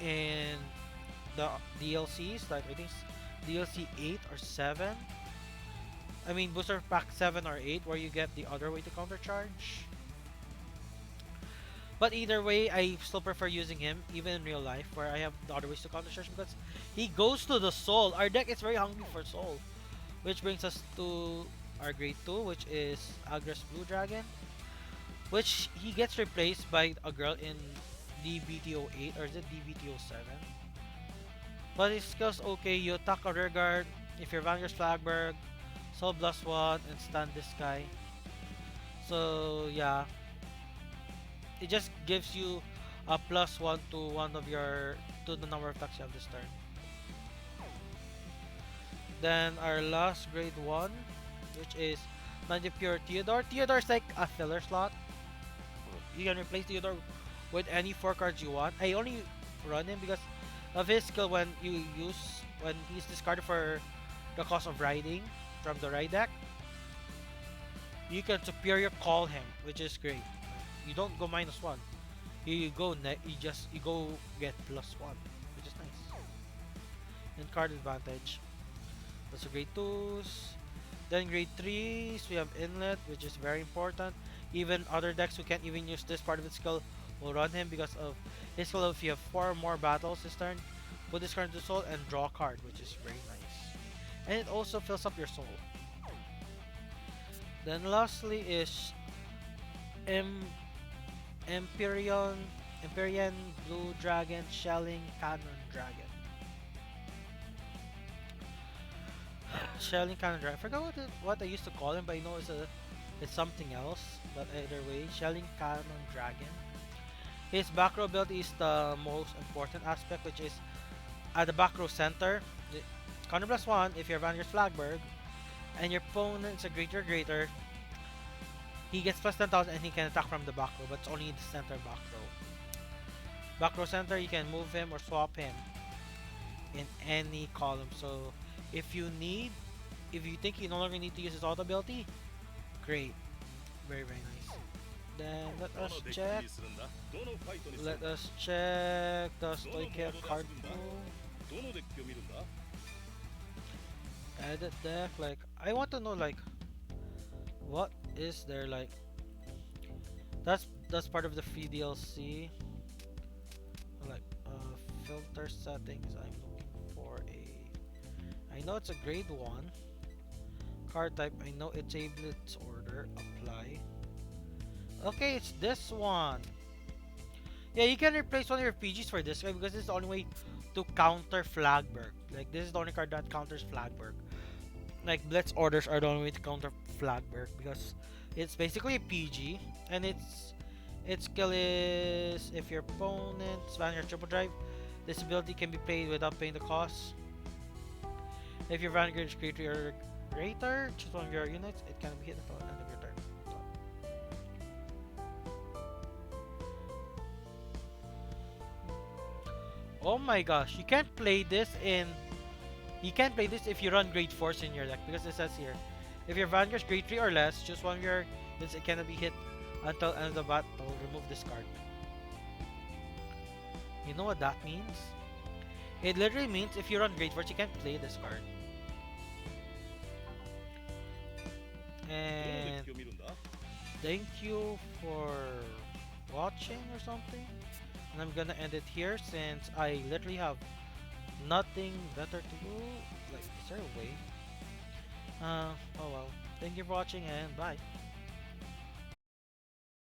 in the DLCs, like I think DLC 8 or 7. I mean booster pack 7 or 8, where you get the other way to counter charge. But either way, I still prefer using him even in real life, where I have the other ways to counter charge, because he goes to the soul. Our deck is very hungry for soul, which brings us to our grade 2, which is Agres Blue Dragon, which he gets replaced by a girl in DBTO 8, or is it DBTO 7? But his skills okay. You attack a rear guard if your Vanguard's Flagburg, Soul Blast 1, and stun this guy. So yeah, it just gives you a +1 to one of your to the number of attacks you have this turn. Then our last grade 1, which is Ninja Pure Theodore. Theodore is like a filler slot. You can replace Theodore with any 4 cards you want. I only run him because of his skill when he's discarded for the cost of riding from the ride deck. You can superior call him, which is great. You don't go -1. You go get +1, which is nice. And card advantage. That's a grade 2s. Then grade 3s, we have Inlet, which is very important. Even other decks who can't even use this part of its skill will run him because of his skill. If you have 4 more battles this turn, put this card into soul and draw a card, which is very nice. And it also fills up your soul. Then lastly is Empyrean Blue Dragon Shelling Cannon Dragon. Shelling Cannon Dragon. I forgot what I used to call him, but I know it's something else. But either way, Shelling Cannon Dragon. His back row ability is the most important aspect, which is at the back row center. Counter +1 if you're Vanguard's Flagburg and your opponent's a greater, he gets +10,000 and he can attack from the back row, but it's only in the center back row. Back row center, you can move him or swap him in any column. So if you think you no longer need to use his auto ability, great. Very, very nice. Then let us check the Stoichev card pool. Edit deck, like I want to know like what is there, like that's part of the free DLC. Like filter settings, I'm looking for I know it's a grade 1 card type. I know it's a blitz order. Apply. Okay, it's this one. Yeah, you can replace one of your PGs for this guy because this is the only way to counter Flagburg. Like this is the only card that counters Flagburg. Like blitz orders are the only way to counter Flagburg because it's basically a PG and its skill is if your opponent's Vanguard triple drive, this ability can be played without paying the cost. If your Vanguard is greater, choose one of your units, it can be hit until the end of your turn. Oh my gosh, you can't play this if you run grade 4s in your deck because it says here, if your Vanguard's grade 3 or less, choose one of your units, it cannot be hit until end of the battle. Remove this card. You know what that means? It literally means if you run grade 4s, you can't play this card. And thank you for watching or something. And I'm gonna end it here since I literally have nothing better to do. Like, is there a way? Oh well. Thank you for watching and bye.